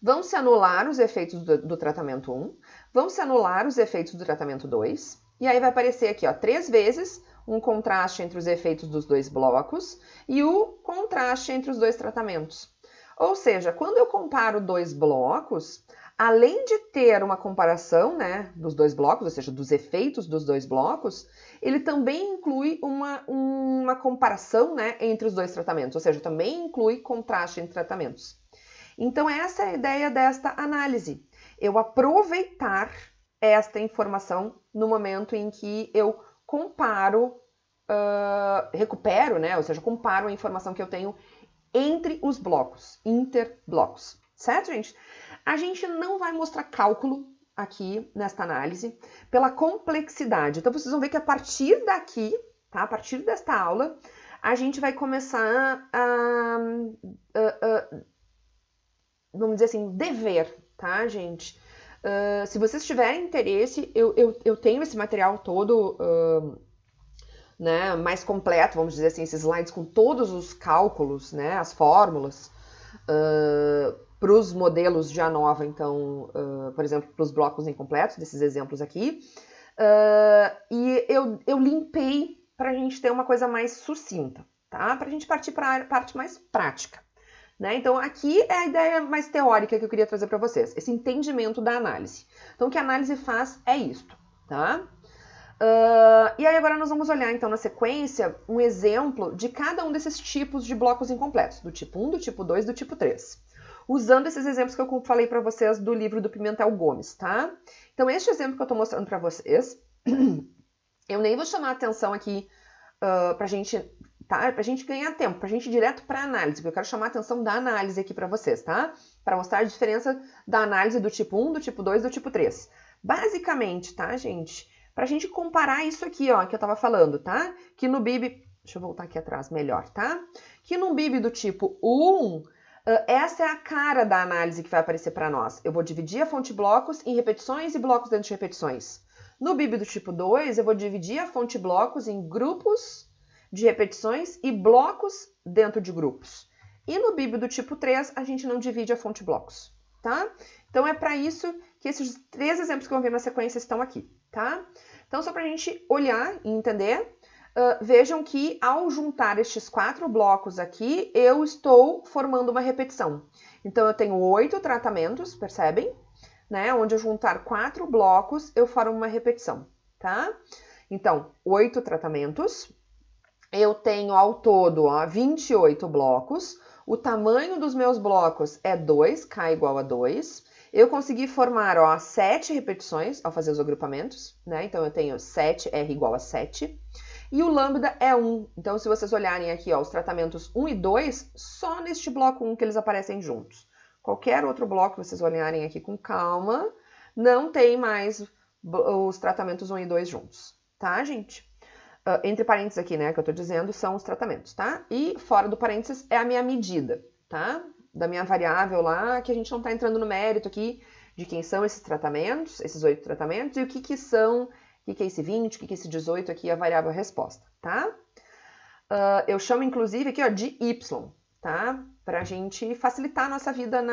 [SPEAKER 1] Vão se anular os efeitos do tratamento 1, vão se anular os efeitos do tratamento 2, e aí vai aparecer aqui, ó, 3 vezes um contraste entre os efeitos dos dois blocos e o contraste entre os dois tratamentos. Ou seja, quando eu comparo dois blocos, além de ter uma comparação, né, dos dois blocos, ou seja, dos efeitos dos dois blocos, ele também inclui uma comparação, né, entre os dois tratamentos, ou seja, também inclui contraste entre tratamentos. Então, essa é a ideia desta análise. Eu aproveitar esta informação no momento em que eu comparo, recupero, né, ou seja, comparo a informação que eu tenho entre os blocos, interblocos. Certo, gente? A gente não vai mostrar cálculo aqui nesta análise pela complexidade. Então, vocês vão ver que a partir daqui, tá? A partir desta aula, a gente vai começar a vamos dizer assim, dever, tá, gente? Se vocês tiverem interesse, eu tenho esse material todo, né, mais completo, vamos dizer assim, esses slides com todos os cálculos, né, as fórmulas, para os modelos de ANOVA, então, por exemplo, para os blocos incompletos, desses exemplos aqui, e eu limpei para a gente ter uma coisa mais sucinta, tá? Para a gente partir para a parte mais prática, né? Então, aqui é a ideia mais teórica que eu queria trazer para vocês, esse entendimento da análise. Então, o que a análise faz é isto, tá? E aí agora nós vamos olhar, então, na sequência, um exemplo de cada um desses tipos de blocos incompletos, do tipo 1, do tipo 2, do tipo 3. Usando esses exemplos que eu falei para vocês do livro do Pimentel Gomes, tá? Então, este exemplo que eu estou mostrando para vocês, eu nem vou chamar a atenção aqui pra gente, tá? Pra gente ganhar tempo, pra gente ir direto pra análise, porque eu quero chamar a atenção da análise aqui para vocês, tá? Para mostrar a diferença da análise do tipo 1, do tipo 2 e do tipo 3. Basicamente, tá, gente? Pra gente comparar isso aqui, ó, que eu tava falando, tá? Que no BIB, deixa eu voltar aqui atrás melhor, tá? Que no BIB do tipo 1, essa é a cara da análise que vai aparecer para nós. Eu vou dividir a fonte blocos em repetições e blocos dentro de repetições. No BIB do tipo 2, eu vou dividir a fonte blocos em grupos de repetições e blocos dentro de grupos. E no BIB do tipo 3, a gente não divide a fonte blocos, tá? Então, é para isso que esses 3 exemplos que vão vir na sequência estão aqui, tá? Então, só para a gente olhar e entender, vejam que ao juntar estes 4 blocos aqui, eu estou formando uma repetição. Então, eu tenho 8 tratamentos, percebem? Né? Onde eu juntar 4 blocos, eu formo uma repetição, tá? Então, 8 tratamentos. Eu tenho ao todo, ó, 28 blocos. O tamanho dos meus blocos é 2, K igual a 2. Eu consegui formar, ó, 7 repetições ao fazer os agrupamentos, né? Então, eu tenho 7, R igual a 7. E o lambda é 1. Então, se vocês olharem aqui, ó, os tratamentos 1 e 2, só neste bloco 1 que eles aparecem juntos. Qualquer outro bloco que vocês olharem aqui com calma, não tem mais os tratamentos 1 e 2 juntos, tá, gente? Entre parênteses aqui, né, que eu tô dizendo, são os tratamentos, tá? E fora do parênteses é a minha medida, tá? Da minha variável lá, que a gente não tá entrando no mérito aqui de quem são esses tratamentos, esses 8 tratamentos, e o que são O que é esse 20? O que é esse 18? Aqui é a variável resposta, tá? Eu chamo, inclusive, aqui ó, de y, tá? Para a gente facilitar a nossa vida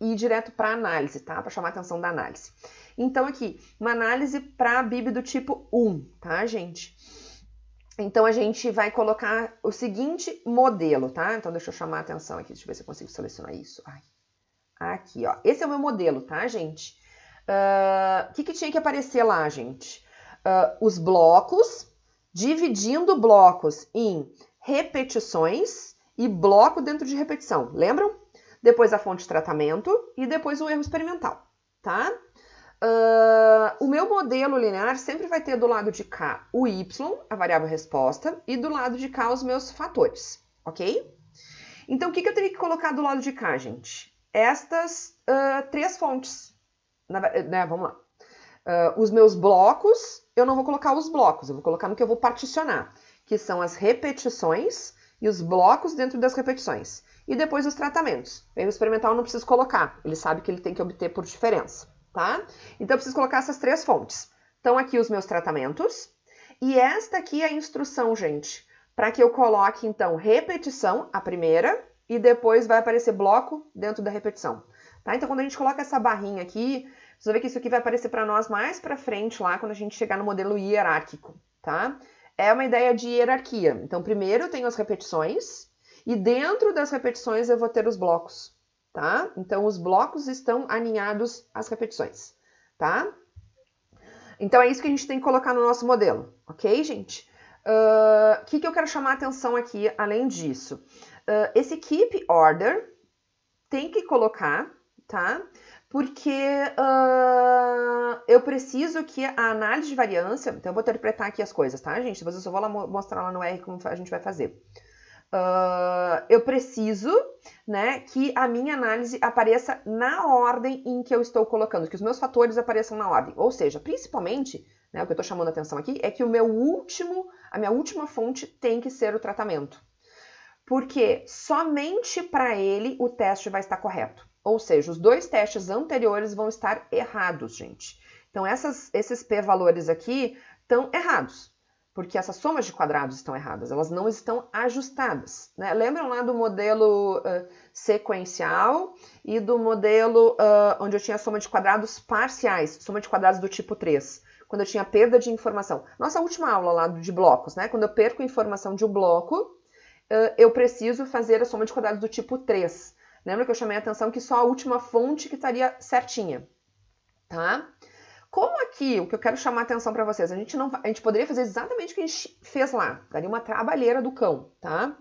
[SPEAKER 1] e ir direto para análise, tá? Para chamar a atenção da análise. Então, aqui, uma análise para BIB do tipo 1, tá, gente? Então, a gente vai colocar o seguinte modelo, tá? Então, deixa eu chamar a atenção aqui, deixa eu ver se eu consigo selecionar isso. Aqui, ó. Esse é o meu modelo, tá, gente? O que tinha que aparecer lá, gente? Os blocos, dividindo blocos em repetições e bloco dentro de repetição, lembram? Depois a fonte de tratamento e depois o erro experimental, tá? O meu modelo linear sempre vai ter do lado de cá o y, a variável resposta, e do lado de cá os meus fatores, ok? Então, o que eu teria que colocar do lado de cá, gente? Estas 3 fontes, né? Vamos lá. Os meus blocos, eu não vou colocar os blocos, eu vou colocar no que eu vou particionar, que são as repetições e os blocos dentro das repetições. E depois os tratamentos. O erro experimental eu não preciso colocar, ele sabe que ele tem que obter por diferença, tá? Então eu preciso colocar essas 3 fontes. Então aqui os meus tratamentos, e esta aqui é a instrução, gente, para que eu coloque então repetição, a primeira, e depois vai aparecer bloco dentro da repetição, tá? Então quando a gente coloca essa barrinha aqui, você vai ver que isso aqui vai aparecer para nós mais para frente lá, quando a gente chegar no modelo hierárquico, tá? É uma ideia de hierarquia. Então, primeiro eu tenho as repetições, e dentro das repetições eu vou ter os blocos, tá? Então, os blocos estão alinhados às repetições, tá? Então, é isso que a gente tem que colocar no nosso modelo, ok, gente? O que eu quero chamar a atenção aqui, além disso? Esse keep order tem que colocar, tá? Porque eu preciso que a análise de variância... Então, eu vou interpretar aqui as coisas, tá, gente? Depois eu só vou lá mostrar lá no R como a gente vai fazer. Eu preciso, né, que a minha análise apareça na ordem em que eu estou colocando, que os meus fatores apareçam na ordem. Ou seja, principalmente, né, o que eu estou chamando a atenção aqui é que a minha última fonte tem que ser o tratamento. Porque somente para ele o teste vai estar correto. Ou seja, os 2 testes anteriores vão estar errados, gente. Então, esses p-valores aqui estão errados, porque essas somas de quadrados estão erradas, elas não estão ajustadas, né? Lembram lá do modelo sequencial e do modelo onde eu tinha a soma de quadrados parciais, soma de quadrados do tipo 3, quando eu tinha perda de informação. Nossa última aula lá de blocos, né? Quando eu perco a informação de um bloco, eu preciso fazer a soma de quadrados do tipo 3. Lembra que eu chamei a atenção que só a última fonte que estaria certinha, tá? Como aqui, o que eu quero chamar a atenção para vocês, a gente poderia fazer exatamente o que a gente fez lá, daria uma trabalheira do cão, tá?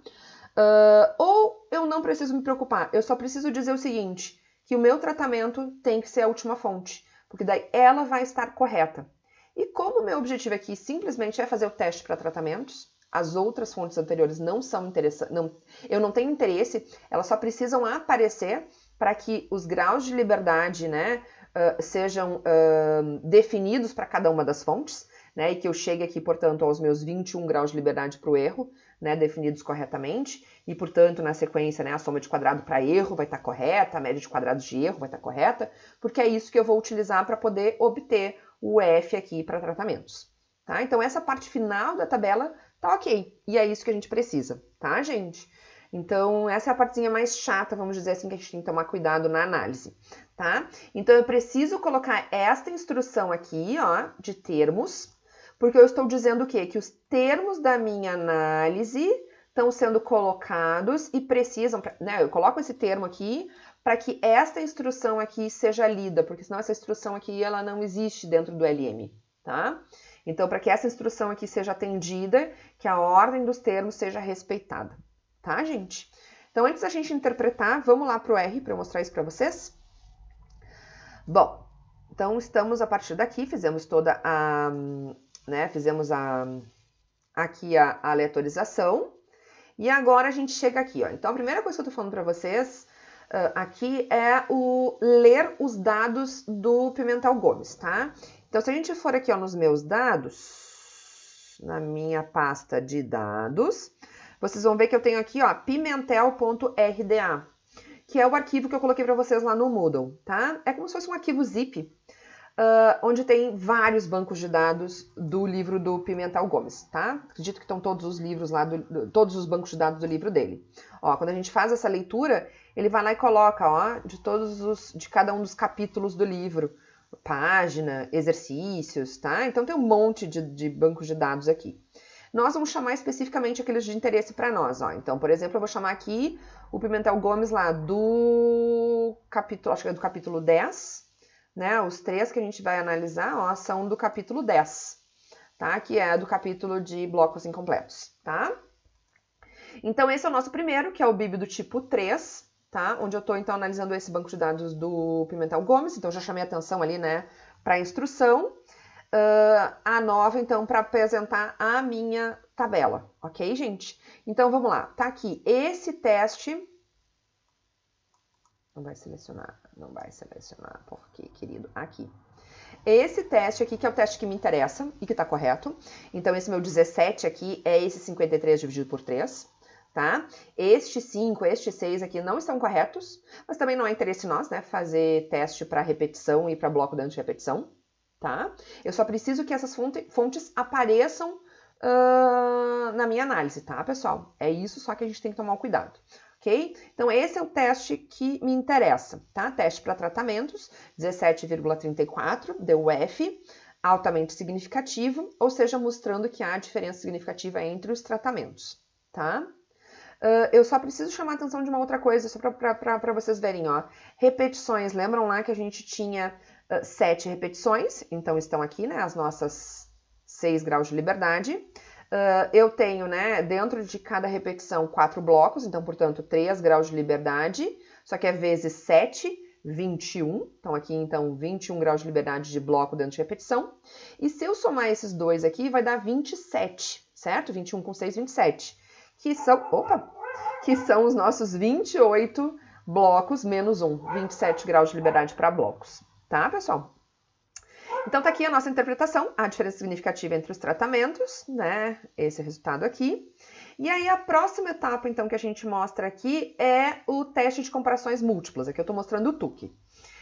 [SPEAKER 1] Ou eu não preciso me preocupar, eu só preciso dizer o seguinte, que o meu tratamento tem que ser a última fonte, porque daí ela vai estar correta. E como o meu objetivo aqui simplesmente é fazer o teste para tratamentos, as outras fontes anteriores não são interessantes, eu não tenho interesse, elas só precisam aparecer para que os graus de liberdade, né, sejam definidos para cada uma das fontes, né, e que eu chegue aqui, portanto, aos meus 21 graus de liberdade para o erro, né, definidos corretamente, e, portanto, na sequência, né, a soma de quadrado para erro vai estar correta, a média de quadrados de erro vai estar correta, porque é isso que eu vou utilizar para poder obter o F aqui para tratamentos, tá? Então, essa parte final da tabela tá ok, e é isso que a gente precisa, tá, gente? Então, essa é a partezinha mais chata, vamos dizer assim, que a gente tem que tomar cuidado na análise, tá? Então, eu preciso colocar esta instrução aqui, ó, de termos, porque eu estou dizendo o quê? Que os termos da minha análise estão sendo colocados e precisam, né? Eu coloco esse termo aqui para que esta instrução aqui seja lida, porque senão essa instrução aqui, ela não existe dentro do LM, tá? Então, para que essa instrução aqui seja atendida, que a ordem dos termos seja respeitada, tá, gente? Então, antes da gente interpretar, vamos lá para o R para eu mostrar isso para vocês? Bom, então estamos a partir daqui, fizemos toda a, né, aqui a aleatorização, e agora a gente chega aqui, ó. Então, a primeira coisa que eu tô falando para vocês aqui é o ler os dados do Pimentel Gomes, tá? Então, se a gente for aqui, ó, nos meus dados, na minha pasta de dados, vocês vão ver que eu tenho aqui, ó, pimentel.rda, que é o arquivo que eu coloquei para vocês lá no Moodle, tá? É como se fosse um arquivo zip, onde tem vários bancos de dados do livro do Pimentel Gomes, tá? Acredito que estão todos os livros lá, todos os bancos de dados do livro dele. Ó, quando a gente faz essa leitura, ele vai lá e coloca, ó, de cada um dos capítulos do livro, página, exercícios, tá? Então tem um monte de bancos de dados aqui. Nós vamos chamar especificamente aqueles de interesse para nós, ó. Então, por exemplo, eu vou chamar aqui o Pimentel Gomes lá do capítulo, acho que é do capítulo 10, né? Os 3 que a gente vai analisar, ó, são do capítulo 10, tá? Que é do capítulo de blocos incompletos, tá? Então, esse é o nosso primeiro, que é o BIB do tipo 3, tá? Onde eu estou, então, analisando esse banco de dados do Pimentel Gomes. Então, já chamei atenção ali, né, para a instrução. A nova, então, para apresentar a minha tabela, ok, gente? Então, vamos lá. Tá aqui, esse teste... Não vai selecionar, por quê, querido? Aqui. Esse teste aqui, que é o teste que me interessa e que tá correto. Então, esse meu 17 aqui é esse 53 dividido por 3, tá? Este 5, este 6 aqui não estão corretos, mas também não é interesse nosso, né, fazer teste para repetição e para bloco de anti-repetição. Tá? Eu só preciso que essas fontes apareçam na minha análise, tá, pessoal? É isso só que a gente tem que tomar cuidado, ok? Então, esse é o teste que me interessa, tá? Teste para tratamentos, 17,34, deu F, altamente significativo, ou seja, mostrando que há diferença significativa entre os tratamentos, tá? Eu só preciso chamar a atenção de uma outra coisa, só para vocês verem, ó. Repetições, lembram lá que a gente tinha 7 repetições, então estão aqui, né, as nossas 6 graus de liberdade. Eu tenho, né, dentro de cada repetição 4 blocos, então, portanto, 3 graus de liberdade, só que é vezes 7, 21. Então, aqui, então, 21 graus de liberdade de bloco dentro de repetição. E se eu somar esses dois aqui, vai dar 27, certo? 21 com 6, 27. Que são os nossos 28 blocos menos 1, 27 graus de liberdade para blocos, tá, pessoal? Então, tá aqui a nossa interpretação, a diferença significativa entre os tratamentos, né, esse resultado aqui. E aí, a próxima etapa, então, que a gente mostra aqui é o teste de comparações múltiplas. Aqui eu tô mostrando o TUC.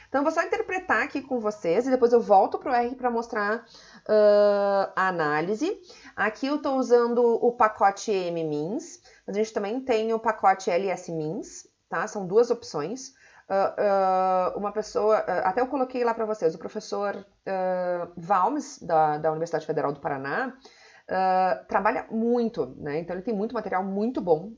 [SPEAKER 1] Então, eu vou só interpretar aqui com vocês e depois eu volto para o R para mostrar a análise. Aqui eu estou usando o pacote EM-MINS, mas a gente também tem o pacote LS-MINS, tá? São duas opções. Uma pessoa, até eu coloquei lá para vocês, o professor Valmes, da Universidade Federal do Paraná, trabalha muito, né? Então, ele tem muito material muito bom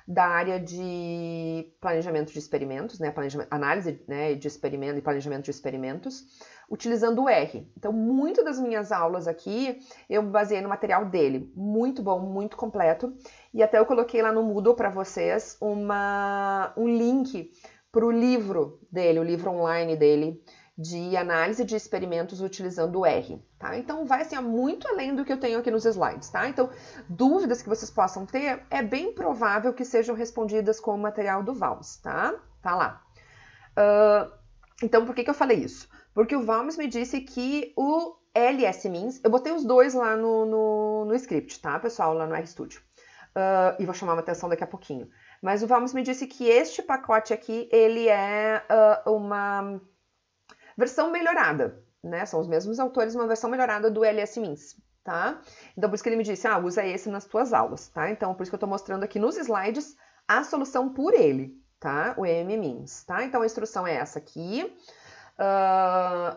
[SPEAKER 1] da área de planejamento de experimentos, né, análise, né, de experimento e planejamento de experimentos, utilizando o R. Então, muito das minhas aulas aqui, eu baseei no material dele. Muito bom, muito completo. E até eu coloquei lá no Moodle para vocês um link para o livro dele, o livro online dele, de análise de experimentos utilizando o R, tá? Então, vai assim, muito além do que eu tenho aqui nos slides, tá? Então, dúvidas que vocês possam ter, é bem provável que sejam respondidas com o material do Valmes, tá? Tá lá. Então, por que eu falei isso? Porque o Valmes me disse que o LS-MINS, eu botei os dois lá no script, tá, pessoal? Lá no RStudio. E vou chamar uma atenção daqui a pouquinho. Mas o Valmes me disse que este pacote aqui, ele é uma versão melhorada, né? São os mesmos autores, uma versão melhorada do LS-MINS, tá? Então, por isso que ele me disse, usa esse nas tuas aulas, tá? Então, por isso que eu tô mostrando aqui nos slides a solução por ele, tá? O EM-MINS, tá? Então, a instrução é essa aqui,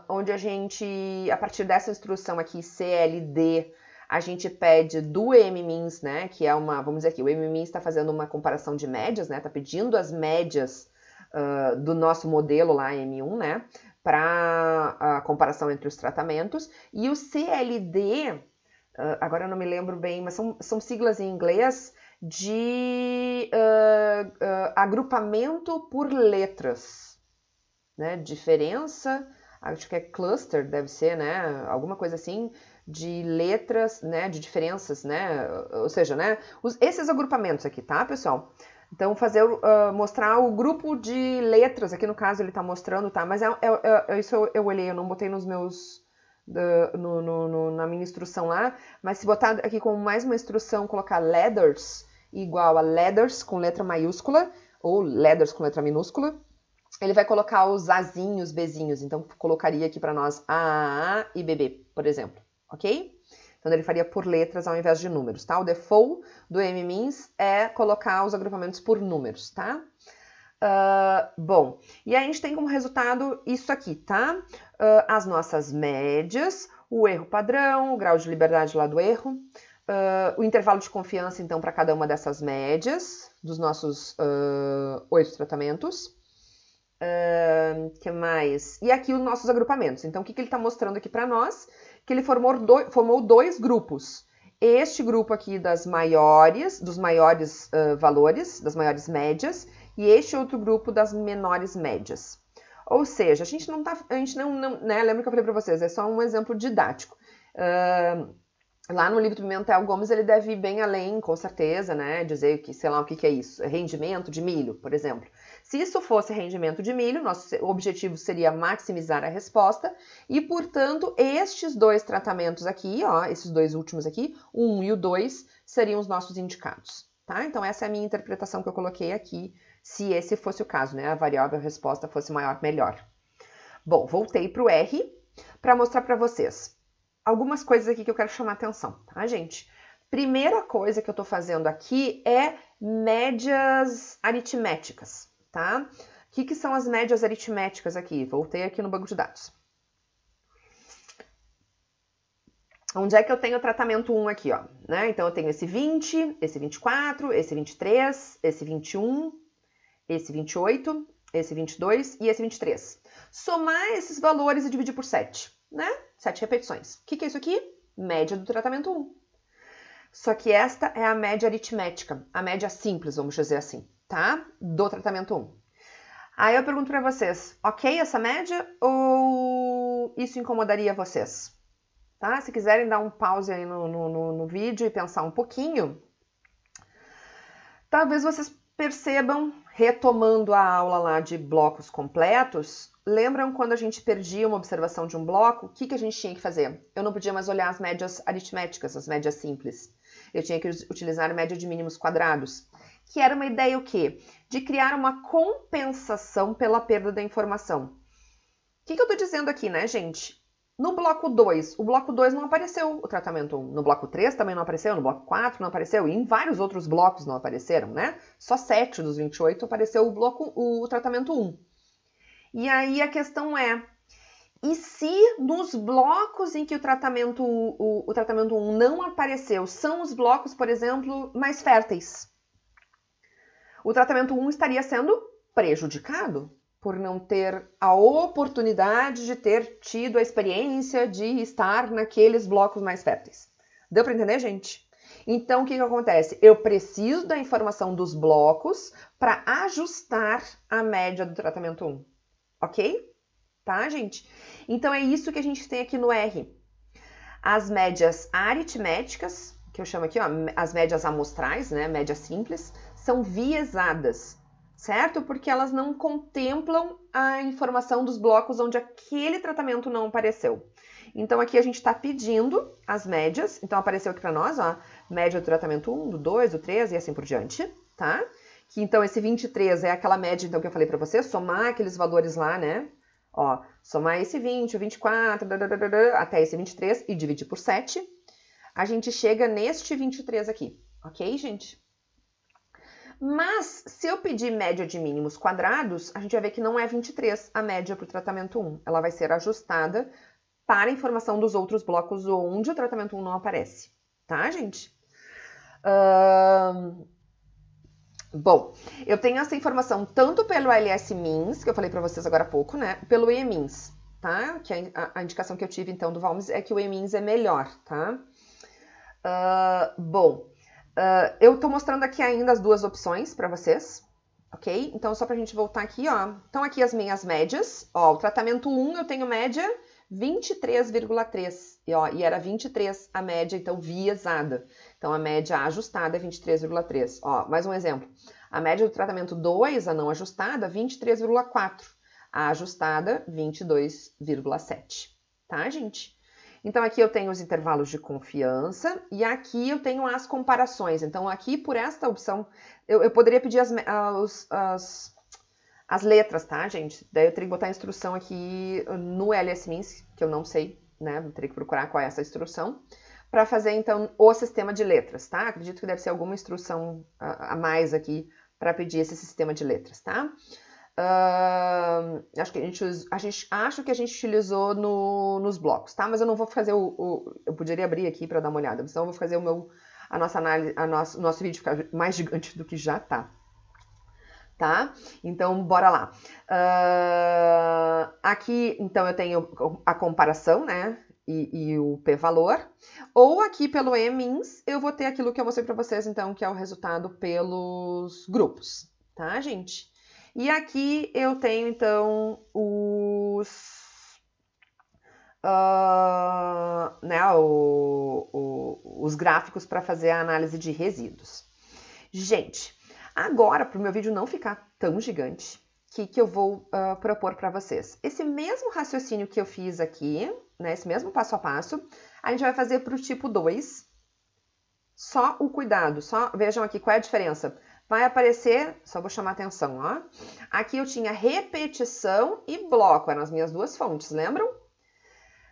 [SPEAKER 1] onde a gente, a partir dessa instrução aqui, CLD, a gente pede do EM-MINS, né? Que é vamos dizer aqui, o EM-MINS está fazendo uma comparação de médias, né? Tá pedindo as médias do nosso modelo lá, M1, né? Para a comparação entre os tratamentos, e o CLD, agora eu não me lembro bem, mas são siglas em inglês de agrupamento por letras, né? Diferença, acho que é cluster, deve ser, né? Alguma coisa assim, de letras, né? De diferenças, né? Ou seja, né? Esses agrupamentos aqui, tá, pessoal? Então, mostrar o grupo de letras, aqui no caso ele tá mostrando, tá? Mas isso eu olhei, eu não botei nos meus, na minha instrução lá, mas se botar aqui com mais uma instrução, colocar letters igual a letters com letra maiúscula, ou letters com letra minúscula, ele vai colocar os Azinhos, Bzinhos. Então, colocaria aqui para nós A e BB, por exemplo, ok? Então, ele faria por letras ao invés de números, tá? O default do MMINS é colocar os agrupamentos por números, tá? Bom, e aí a gente tem como resultado isso aqui, tá? As nossas médias, o erro padrão, o grau de liberdade lá do erro, o intervalo de confiança, então, para cada uma dessas médias dos nossos 8 tratamentos. Que mais? E aqui os nossos agrupamentos. Então, o que ele está mostrando aqui para nós? Que ele formou dois grupos. Este grupo aqui dos maiores valores, das maiores médias, e este outro grupo das menores médias. Ou seja, né, lembra que eu falei para vocês, é só um exemplo didático. Lá no livro do Pimentel Gomes, ele deve ir bem além, com certeza, né? Dizer que, sei lá, o que é isso? Rendimento de milho, por exemplo. Se isso fosse rendimento de milho, nosso objetivo seria maximizar a resposta e, portanto, estes dois tratamentos aqui, ó, esses dois últimos aqui, o 1 e o 2, seriam os nossos indicados, tá? Então, essa é a minha interpretação que eu coloquei aqui, se esse fosse o caso, né? A variável resposta fosse maior, melhor. Bom, voltei para o R para mostrar para vocês algumas coisas aqui que eu quero chamar a atenção, tá, gente? Primeira coisa que eu tô fazendo aqui é médias aritméticas, tá? O que são as médias aritméticas aqui? Voltei aqui no banco de dados. Onde é que eu tenho o tratamento 1 aqui, ó? Né? Então, eu tenho esse 20, esse 24, esse 23, esse 21, esse 28, esse 22 e esse 23. Somar esses valores e dividir por 7, né? 7 repetições. O que é isso aqui? Média do tratamento 1. Só que esta é a média aritmética, a média simples, vamos dizer assim, tá? Do tratamento 1. Aí eu pergunto para vocês, ok essa média ou isso incomodaria vocês? Tá? Se quiserem dar um pause aí no vídeo e pensar um pouquinho, talvez vocês percebam, retomando a aula lá de blocos completos, lembram quando a gente perdia uma observação de um bloco, o que a gente tinha que fazer? Eu não podia mais olhar as médias aritméticas, as médias simples. Eu tinha que utilizar a média de mínimos quadrados, que era uma ideia o quê? De criar uma compensação pela perda da informação. O que eu estou dizendo aqui, né, gente? No bloco 2, o bloco 2 não apareceu o tratamento 1. No bloco 3 também não apareceu, no bloco 4 não apareceu, e em vários outros blocos não apareceram, né? Só 7 dos 28 apareceu o tratamento 1. E aí a questão é, e se nos blocos em que o tratamento 1 não apareceu, são os blocos, por exemplo, mais férteis? O tratamento 1 estaria sendo prejudicado por não ter a oportunidade de ter tido a experiência de estar naqueles blocos mais férteis. Deu para entender, gente? Então, o que acontece? Eu preciso da informação dos blocos para ajustar a média do tratamento 1. Ok? Tá, gente? Então, é isso que a gente tem aqui no R. As médias aritméticas, que eu chamo aqui, ó, as médias amostrais, né, média simples, são viesadas, certo? Porque elas não contemplam a informação dos blocos onde aquele tratamento não apareceu. Então, aqui a gente está pedindo as médias. Então, apareceu aqui para nós, ó, média do tratamento 1, do 2, do 3 e assim por diante, tá? Que, então, esse 23 é aquela média, então, que eu falei para você, somar aqueles valores lá, né? Ó, somar esse 20, o 24, até esse 23 e dividir por 7. A gente chega neste 23 aqui, ok, gente? Mas, se eu pedir média de mínimos quadrados, a gente vai ver que não é 23 a média para o tratamento 1. Ela vai ser ajustada para a informação dos outros blocos onde o tratamento 1 não aparece. Tá, gente? Bom, eu tenho essa informação tanto pelo LS-MINS, que eu falei para vocês agora há pouco, né? Pelo E-MINS, tá? Que a indicação que eu tive, então, do Valmes é que o E-MINS é melhor, tá? Eu tô mostrando aqui ainda as duas opções para vocês, ok? Então, só pra gente voltar aqui, ó. Então, aqui as minhas médias. Ó, o tratamento 1 eu tenho média 23,3. E era 23 a média, então, viesada. Então, a média ajustada é 23,3. Ó, mais um exemplo. A média do tratamento 2, a não ajustada, 23,4. A ajustada, 22,7. Tá, gente? Então, aqui eu tenho os intervalos de confiança e aqui eu tenho as comparações. Então, aqui por esta opção, eu poderia pedir as letras, tá, gente? Daí eu teria que botar a instrução aqui no LS-MINS, que eu não sei, né? Vou ter que procurar qual é essa instrução, para fazer, então, o sistema de letras, tá? Acredito que deve ser alguma instrução a mais aqui para pedir esse sistema de letras, tá? Acho que a gente utilizou nos blocos, tá? Mas eu não vou fazer eu poderia abrir aqui para dar uma olhada, então eu vou fazer a nossa análise, nosso vídeo ficar mais gigante do que já tá? Então, bora lá. Aqui, então, eu tenho a comparação, né? E o p-valor. Ou aqui pelo e-mins, eu vou ter aquilo que eu mostrei para vocês, então, que é o resultado pelos grupos, tá, gente? E aqui eu tenho, então, os gráficos para fazer a análise de resíduos. Gente, agora, para o meu vídeo não ficar tão gigante, o que eu vou propor para vocês? Esse mesmo raciocínio que eu fiz aqui, né, esse mesmo passo a passo, a gente vai fazer para o tipo 2. Só o cuidado, vejam aqui qual é a diferença. Vai aparecer, só vou chamar atenção, ó. Aqui eu tinha repetição e bloco, eram as minhas duas fontes, lembram?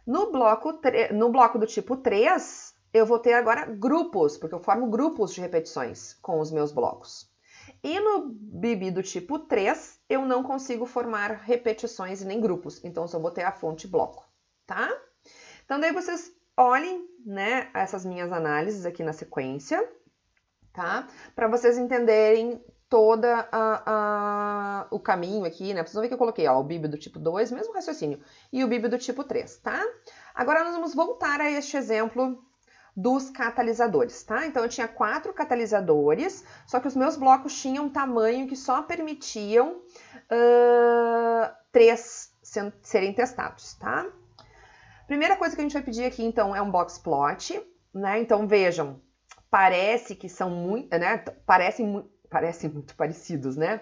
[SPEAKER 1] No bloco do tipo 3, eu vou ter agora grupos, porque eu formo grupos de repetições com os meus blocos. E no BIB do tipo 3, eu não consigo formar repetições e nem grupos, então eu só vou ter a fonte bloco, tá? Então daí vocês olhem, né, essas minhas análises aqui na sequência, tá? Para vocês entenderem toda o caminho aqui, né? Vocês vão ver que eu coloquei, ó, o BIB do tipo 2, mesmo raciocínio, e o BIB do tipo 3, tá? Agora nós vamos voltar a este exemplo dos catalisadores, tá? Então eu tinha 4 catalisadores, só que os meus blocos tinham um tamanho que só permitiam 3 serem testados, tá? Primeira coisa que a gente vai pedir aqui, então, é um box plot, né? Então vejam, parece que são muito, né? Parecem muito parecidos, né?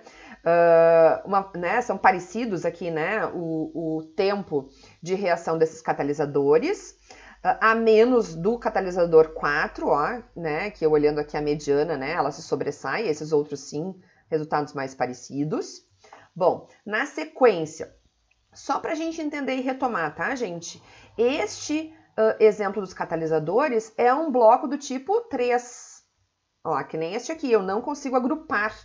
[SPEAKER 1] São parecidos aqui, né? O tempo de reação desses catalisadores, a menos do catalisador 4, ó, né? Que eu olhando aqui a mediana, né? Ela se sobressai, esses outros sim, resultados mais parecidos. Bom, na sequência, só para a gente entender e retomar, tá, gente? Este exemplo dos catalisadores é um bloco do tipo 3. Ó, que nem este aqui, eu não consigo agrupar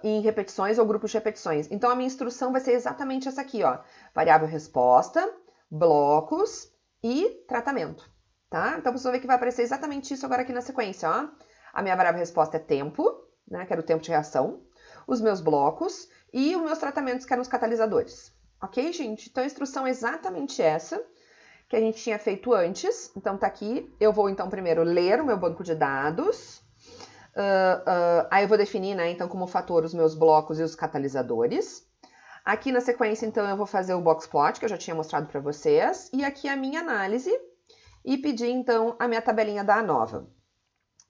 [SPEAKER 1] em repetições ou grupos de repetições. Então, a minha instrução vai ser exatamente essa aqui, ó. Variável resposta, blocos e tratamento, tá? Então, vocês vão ver que vai aparecer exatamente isso agora aqui na sequência, ó. A minha variável resposta é tempo, né, que era o tempo de reação, os meus blocos e os meus tratamentos, que eram os catalisadores. Ok, gente? Então, a instrução é exatamente essa que a gente tinha feito antes. Então, tá aqui. Eu vou, então, primeiro ler o meu banco de dados. Aí eu vou definir, né, então, como fator os meus blocos e os catalisadores. Aqui na sequência, então, eu vou fazer o box plot, que eu já tinha mostrado para vocês. E aqui a minha análise. E pedir, então, a minha tabelinha da ANOVA.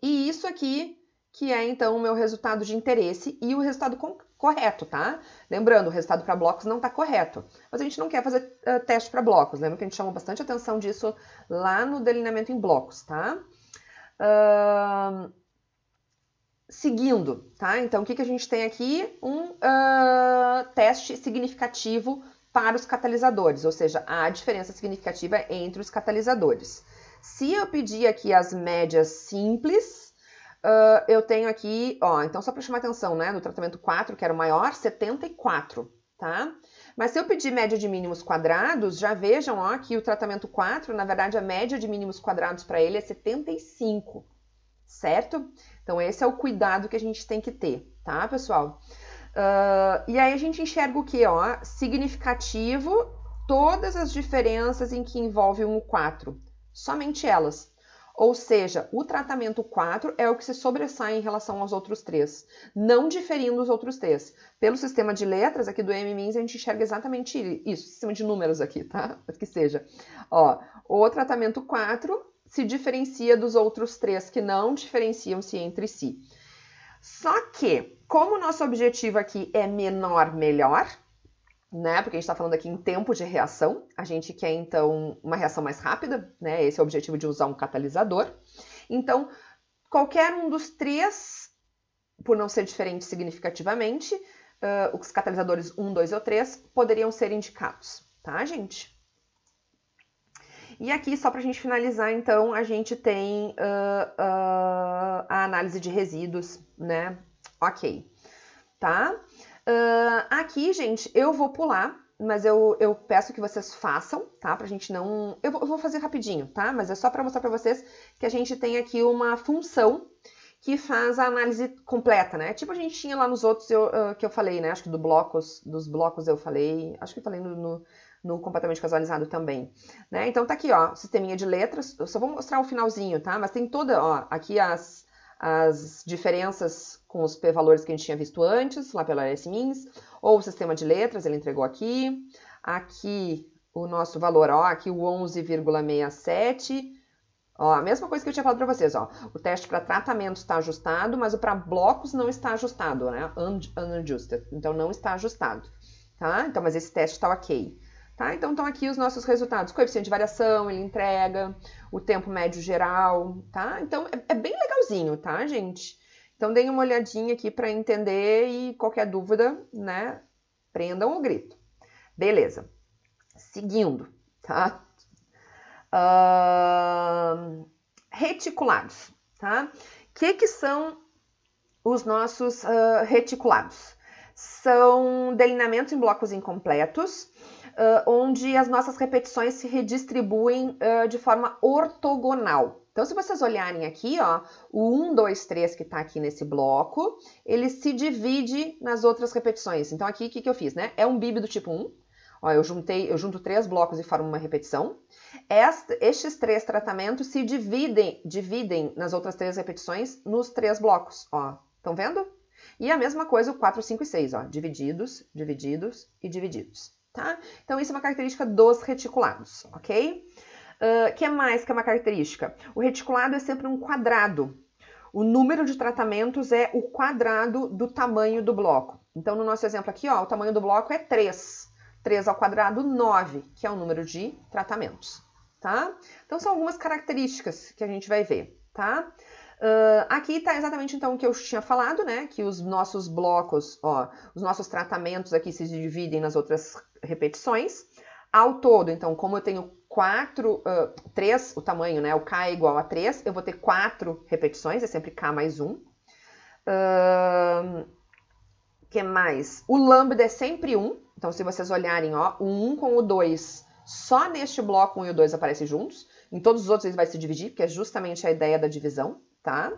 [SPEAKER 1] E isso aqui, que é, então, o meu resultado de interesse e o resultado correto, tá? Lembrando, o resultado para blocos não está correto. Mas a gente não quer fazer teste para blocos. Lembra que a gente chamou bastante atenção disso lá no delineamento em blocos, tá? Seguindo, tá? Então, o que a gente tem aqui? Um teste significativo para os catalisadores, ou seja, a diferença significativa entre os catalisadores. Se eu pedir aqui as médias simples, eu tenho aqui, ó, então só para chamar atenção, né, no tratamento 4, que era o maior, 74, tá? Mas se eu pedir média de mínimos quadrados, já vejam, ó, que o tratamento 4, na verdade, a média de mínimos quadrados para ele é 75, certo? Então, esse é o cuidado que a gente tem que ter, tá, pessoal? E aí a gente enxerga o quê, ó? Significativo, todas as diferenças em que envolve o 4, somente elas. Ou seja, o tratamento 4 é o que se sobressai em relação aos outros 3, não diferindo os outros 3. Pelo sistema de letras aqui do M-MINS, a gente enxerga exatamente isso, sistema de números aqui, tá? Que seja. Ó, o tratamento 4 se diferencia dos outros 3 que não diferenciam-se entre si. Só que, como o nosso objetivo aqui é menor, melhor, né? Porque a gente está falando aqui em tempo de reação, a gente quer, então, uma reação mais rápida, né? Esse é o objetivo de usar um catalisador. Então, qualquer um dos 3, por não ser diferente significativamente, os catalisadores 1, 2 ou 3 poderiam ser indicados, tá, gente? E aqui, só para a gente finalizar, então, a gente tem a análise de resíduos, né? Ok, tá? Aqui, gente, eu vou pular, mas eu peço que vocês façam, tá? Pra gente não... Eu vou fazer rapidinho, tá? Mas é só para mostrar para vocês que a gente tem aqui uma função que faz a análise completa, né? Tipo a gente tinha lá nos outros que eu falei, né? Acho que dos blocos eu falei, acho que eu falei no completamente casualizado também, né? Então tá aqui, ó, sisteminha de letras, eu só vou mostrar o finalzinho, tá? Mas tem toda, ó, aqui as diferenças com os p-valores que a gente tinha visto antes, lá pela LS-MINS, ou o sistema de letras, ele entregou aqui, aqui o nosso valor, ó, aqui o 11,67, ó, a mesma coisa que eu tinha falado para vocês, ó, o teste para tratamento está ajustado, mas o para blocos não está ajustado, né, unadjusted, então não está ajustado, tá? Então, mas esse teste está ok. Tá? Então, estão aqui os nossos resultados. Coeficiente de variação, ele entrega, o tempo médio geral, tá? Então, é bem legalzinho, tá, gente? Então, deem uma olhadinha aqui para entender e qualquer dúvida, né, prendam o grito. Beleza. Seguindo, tá? Reticulados, tá? O que são os nossos reticulados? São delineamentos em blocos incompletos, onde as nossas repetições se redistribuem de forma ortogonal. Então, se vocês olharem aqui, ó, o 1, 2, 3 que está aqui nesse bloco, ele se divide nas outras repetições. Então, aqui, o que eu fiz, né? É um BIB do tipo 1. Ó, eu junto 3 blocos e formo uma repetição. Estes 3 tratamentos se dividem nas outras 3 repetições nos 3 blocos. Ó, estão vendo? E a mesma coisa o 4, 5 e 6, ó, divididos, divididos e divididos, tá? Então, isso é uma característica dos reticulados, ok? Que mais que é uma característica? O reticulado é sempre um quadrado. O número de tratamentos é o quadrado do tamanho do bloco. Então, no nosso exemplo aqui, ó, o tamanho do bloco é 3. 3 ao quadrado, 9, que é o número de tratamentos, tá? Então, são algumas características que a gente vai ver, tá? Aqui está exatamente então o que eu tinha falado, né? Que os nossos blocos, ó, os nossos tratamentos aqui se dividem nas outras repetições. Ao todo, então, como eu tenho 3, o tamanho, né? O K é igual a 3, eu vou ter 4 repetições, é sempre K mais 1. Que mais? O lambda é sempre 1, então se vocês olharem, ó, o 1 com o 2, só neste bloco 1 e o 2 aparecem juntos. Em todos os outros ele vai se dividir, que é justamente a ideia da divisão, tá?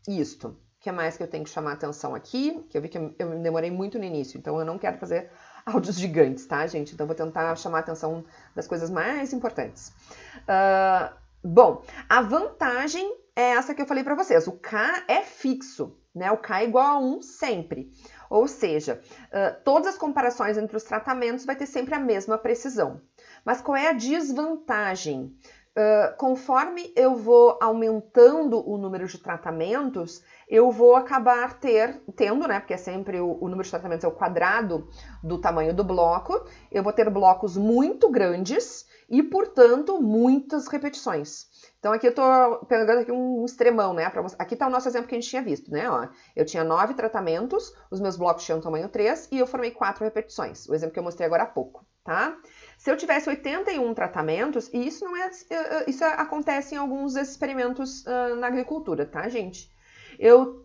[SPEAKER 1] Isto. O que mais que eu tenho que chamar a atenção aqui? Que eu vi que eu me demorei muito no início, então eu não quero fazer áudios gigantes, tá, gente? Então vou tentar chamar a atenção das coisas mais importantes. Bom, a vantagem é essa que eu falei para vocês. O K é fixo, né? O K é igual a 1 sempre. Ou seja, todas as comparações entre os tratamentos vai ter sempre a mesma precisão. Mas qual é a desvantagem? Conforme eu vou aumentando o número de tratamentos, eu vou acabar tendo, né? Porque é sempre o número de tratamentos é o quadrado do tamanho do bloco. Eu vou ter blocos muito grandes e, portanto, muitas repetições. Então, aqui eu tô pegando aqui um extremão, né? Aqui tá o nosso exemplo que a gente tinha visto, né? Ó, eu tinha 9 tratamentos, os meus blocos tinham tamanho 3 e eu formei 4 repetições. O exemplo que eu mostrei agora há pouco, tá? Se eu tivesse 81 tratamentos, e isso não é, isso acontece em alguns experimentos na agricultura, tá, gente? Eu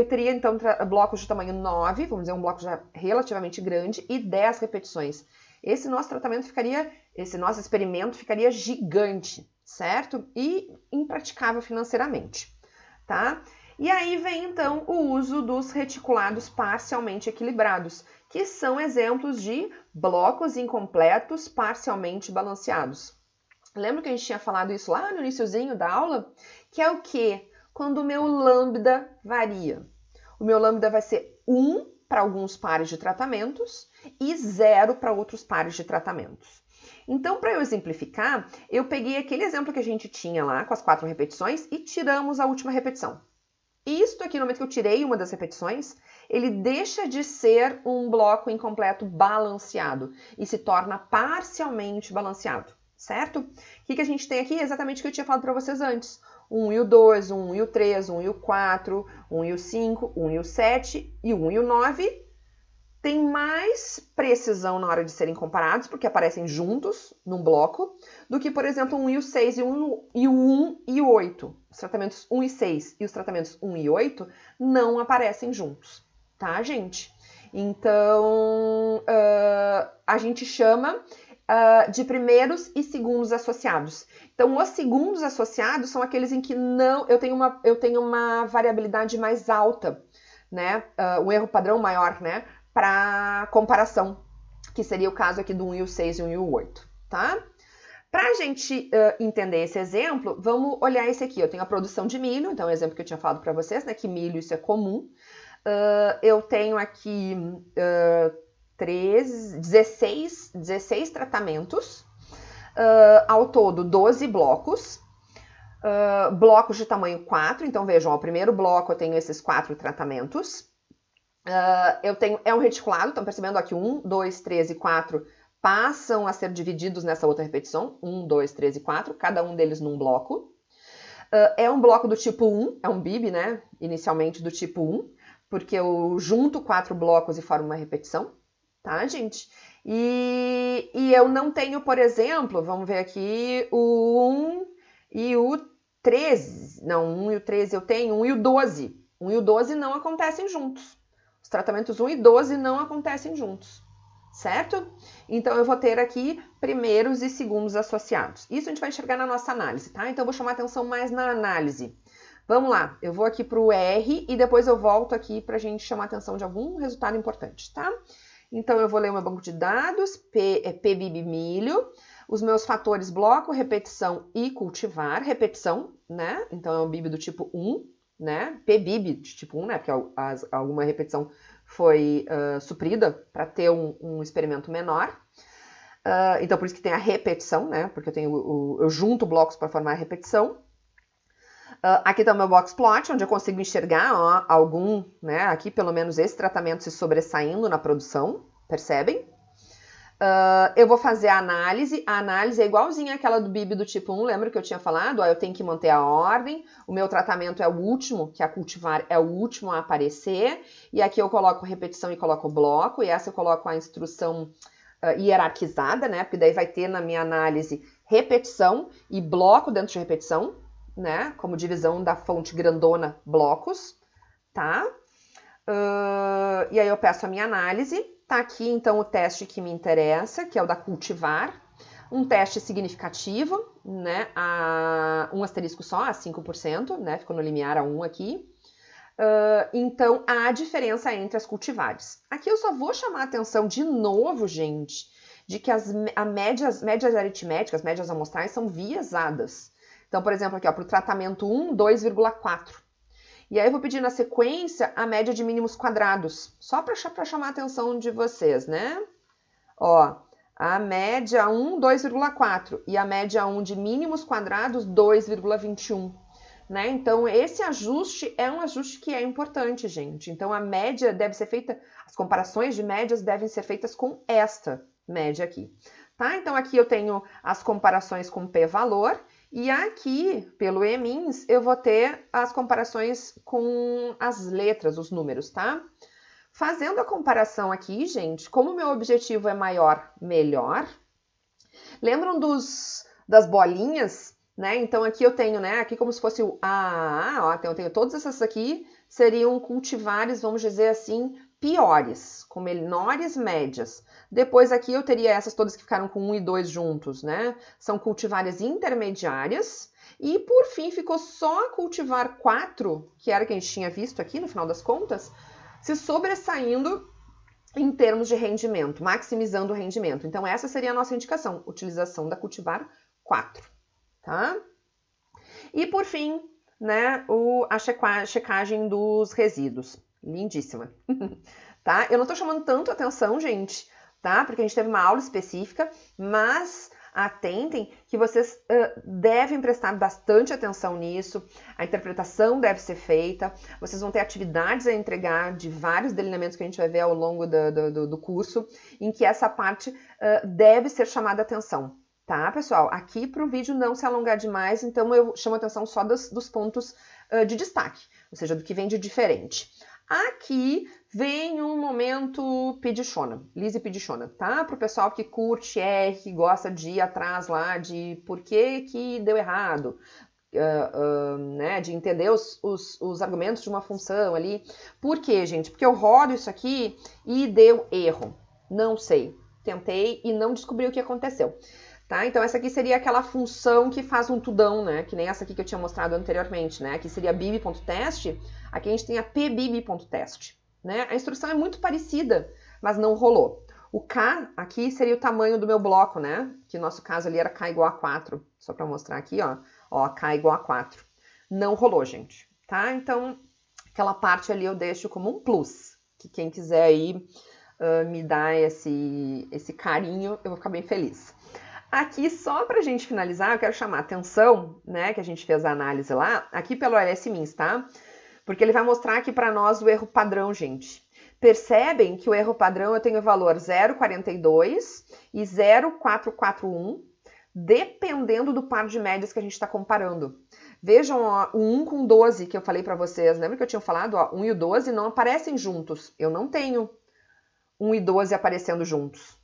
[SPEAKER 1] teria, então, blocos de tamanho 9, vamos dizer, um bloco já relativamente grande, e 10 repetições. Esse nosso experimento ficaria gigante, certo? E impraticável financeiramente, tá? E aí vem, então, o uso dos reticulados parcialmente equilibrados, que são exemplos de blocos incompletos parcialmente balanceados. Lembra que a gente tinha falado isso lá no iniciozinho da aula? Que é o quê? Quando o meu lambda varia. O meu lambda vai ser 1 para alguns pares de tratamentos e 0 para outros pares de tratamentos. Então, para eu exemplificar, eu peguei aquele exemplo que a gente tinha lá com as 4 repetições e tiramos a última repetição. Isto aqui, no momento que eu tirei uma das repetições, ele deixa de ser um bloco incompleto balanceado e se torna parcialmente balanceado, certo? O que a gente tem aqui? Exatamente o que eu tinha falado para vocês antes. o 1 e o 2, o 1 e o 3, o 1 e o 4, o 1 e o 5, o 1 e o 7 e o 1 e o 9 têm mais precisão na hora de serem comparados, porque aparecem juntos num bloco, do que, por exemplo, o 1 e o 6 e o 1 e o 8. Os tratamentos 1 e 6 e os tratamentos 1 e 8 não aparecem juntos, tá, gente? Então, a gente chama de primeiros e segundos associados. Então, os segundos associados são aqueles em que eu tenho uma variabilidade mais alta, né? Um erro padrão maior, né? Para comparação, que seria o caso aqui do 1 e o 6 e o 1 e o 8, tá? Para a gente entender esse exemplo, vamos olhar esse aqui. Eu tenho a produção de milho, então é o exemplo que eu tinha falado para vocês, né? Que milho, isso é comum. Eu tenho aqui 16 tratamentos, ao todo 12 blocos, blocos de tamanho 4, então vejam, o primeiro bloco eu tenho esses 4 tratamentos, é um reticulado, estão percebendo aqui 1, 2, 3 e 4 passam a ser divididos nessa outra repetição, 1, 2, 3 e 4, cada um deles num bloco. É um bloco do tipo 1, é um BIB, né, inicialmente do tipo 1, porque eu junto 4 blocos e formo uma repetição, tá, gente? E eu não tenho, por exemplo, vamos ver aqui, o 1 e o 13, não, 1 e o 13 eu tenho, 1 e o 12. 1 e o 12 não acontecem juntos. Os tratamentos 1 e 12 não acontecem juntos, certo? Então, eu vou ter aqui primeiros e segundos associados. Isso a gente vai enxergar na nossa análise, tá? Então, eu vou chamar atenção mais na análise. Vamos lá, eu vou aqui para o R e depois eu volto aqui para a gente chamar atenção de algum resultado importante, tá? Então, eu vou ler o meu banco de dados, P é PBIB milho, os meus fatores bloco, repetição e cultivar, repetição, né? Então, é um BIB do tipo 1, né? PBIB de tipo 1, né? Porque alguma repetição foi suprida para ter um experimento menor. Então, por isso que tem a repetição, né? Porque eu junto blocos para formar a repetição. Aqui está o meu box plot, onde eu consigo enxergar né? Aqui, pelo menos, esse tratamento se sobressaindo na produção, percebem? Eu vou fazer a análise é igualzinha àquela do BIB do tipo 1, lembra que eu tinha falado? Eu tenho que manter a ordem, o meu tratamento é o último, que a cultivar é o último a aparecer, e aqui eu coloco repetição e coloco bloco, e essa eu coloco a instrução hierarquizada, né? Porque daí vai ter na minha análise repetição e bloco dentro de repetição, né? Como divisão da fonte grandona blocos, tá? E aí eu peço a minha análise. Tá aqui, então, o teste que me interessa, que é o da cultivar. Um teste significativo, né? Um asterisco só, a 5%, né? Ficou no limiar a 1 aqui. Então, há diferença entre as cultivares. Aqui eu só vou chamar a atenção de novo, gente, de que as médias aritméticas, médias amostrais, são viesadas. Então, por exemplo, aqui, para o tratamento 1, 2,4. E aí eu vou pedir na sequência a média de mínimos quadrados, só para chamar a atenção de vocês, né? Ó, a média 1, 2,4 e a média 1 de mínimos quadrados, 2,21. Né? Então, esse ajuste é um ajuste que é importante, gente. Então, a média deve ser feita, as comparações de médias devem ser feitas com esta média aqui. Tá? Então, aqui eu tenho as comparações com p-valor. E aqui, pelo EMINS, eu vou ter as comparações com as letras, os números, tá? Fazendo a comparação aqui, gente, como o meu objetivo é maior, melhor. Lembram das bolinhas, né? Então, aqui eu tenho, né? Aqui como se fosse o ó, eu tenho todas essas aqui, seriam cultivares, vamos dizer assim, piores, com menores médias. Depois aqui eu teria essas todas que ficaram com 1 e 2 juntos, né? São cultivares intermediárias. E por fim ficou só a cultivar 4, que era que a gente tinha visto aqui no final das contas, se sobressaindo em termos de rendimento, maximizando o rendimento. Então essa seria a nossa indicação, utilização da cultivar 4, tá? E por fim, né, a checagem dos resíduos. Lindíssima. Tá? Eu não tô chamando tanto atenção, gente, tá? Porque a gente teve uma aula específica, mas atentem que vocês devem prestar bastante atenção nisso, a interpretação deve ser feita, vocês vão ter atividades a entregar de vários delineamentos que a gente vai ver ao longo do curso, em que essa parte deve ser chamada atenção. Tá, pessoal? Aqui para o vídeo não se alongar demais, então eu chamo a atenção só dos pontos de destaque, ou seja, do que vem de diferente. Aqui vem um momento pedichona, Lise pedichona, tá? Para o pessoal que curte R, que gosta de ir atrás lá de por que deu errado, né? De entender os argumentos de uma função ali. Por quê, gente? Porque eu rodo isso aqui e deu erro. Não sei. Tentei e não descobri o que aconteceu. Tá? Então, essa aqui seria aquela função que faz um tudão, né? Que nem essa aqui que eu tinha mostrado anteriormente, né? Aqui seria bib.test, aqui a gente tem a pbib.test, né? A instrução é muito parecida, mas não rolou. O K aqui seria o tamanho do meu bloco, né? Que no nosso caso ali era K igual a 4. Só para mostrar aqui, ó. Ó, K igual a 4. Não rolou, gente, tá? Então, aquela parte ali eu deixo como um plus, que quem quiser aí me dar esse carinho, eu vou ficar bem feliz. Aqui, só para a gente finalizar, eu quero chamar a atenção, né, que a gente fez a análise lá, aqui pelo LS-MINS, tá? Porque ele vai mostrar aqui para nós o erro padrão, gente. Percebem que o erro padrão eu tenho o valor 0,42 e 0,441, dependendo do par de médias que a gente está comparando. Vejam, ó, o 1 com 12 que eu falei para vocês, lembra que eu tinha falado? Ó, 1 e o 12 não aparecem juntos. Eu não tenho 1 e 12 aparecendo juntos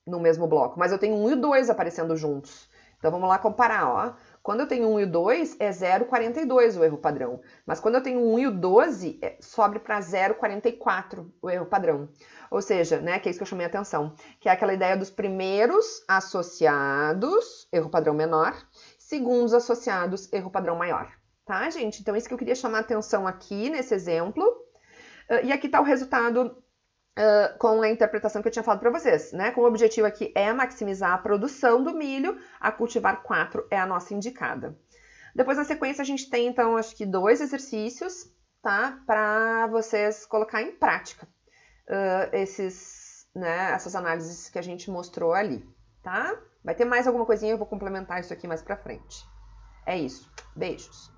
[SPEAKER 1] no mesmo bloco, mas eu tenho 1 e 2 aparecendo juntos. Então, vamos lá comparar, ó. Quando eu tenho 1 e 2, é 0,42 o erro padrão. Mas quando eu tenho 1 e 12, sobe para 0,44 o erro padrão. Ou seja, né, que é isso que eu chamei a atenção, que é aquela ideia dos primeiros associados, erro padrão menor, segundos associados, erro padrão maior. Tá, gente? Então, isso que eu queria chamar a atenção aqui nesse exemplo. E aqui está o resultado com a interpretação que eu tinha falado para vocês, né? Como o objetivo aqui é maximizar a produção do milho, a cultivar 4 é a nossa indicada. Depois, na sequência, a gente tem, então, acho que 2 exercícios, tá? Para vocês colocar em prática essas análises que a gente mostrou ali, tá? Vai ter mais alguma coisinha, eu vou complementar isso aqui mais para frente. É isso. Beijos!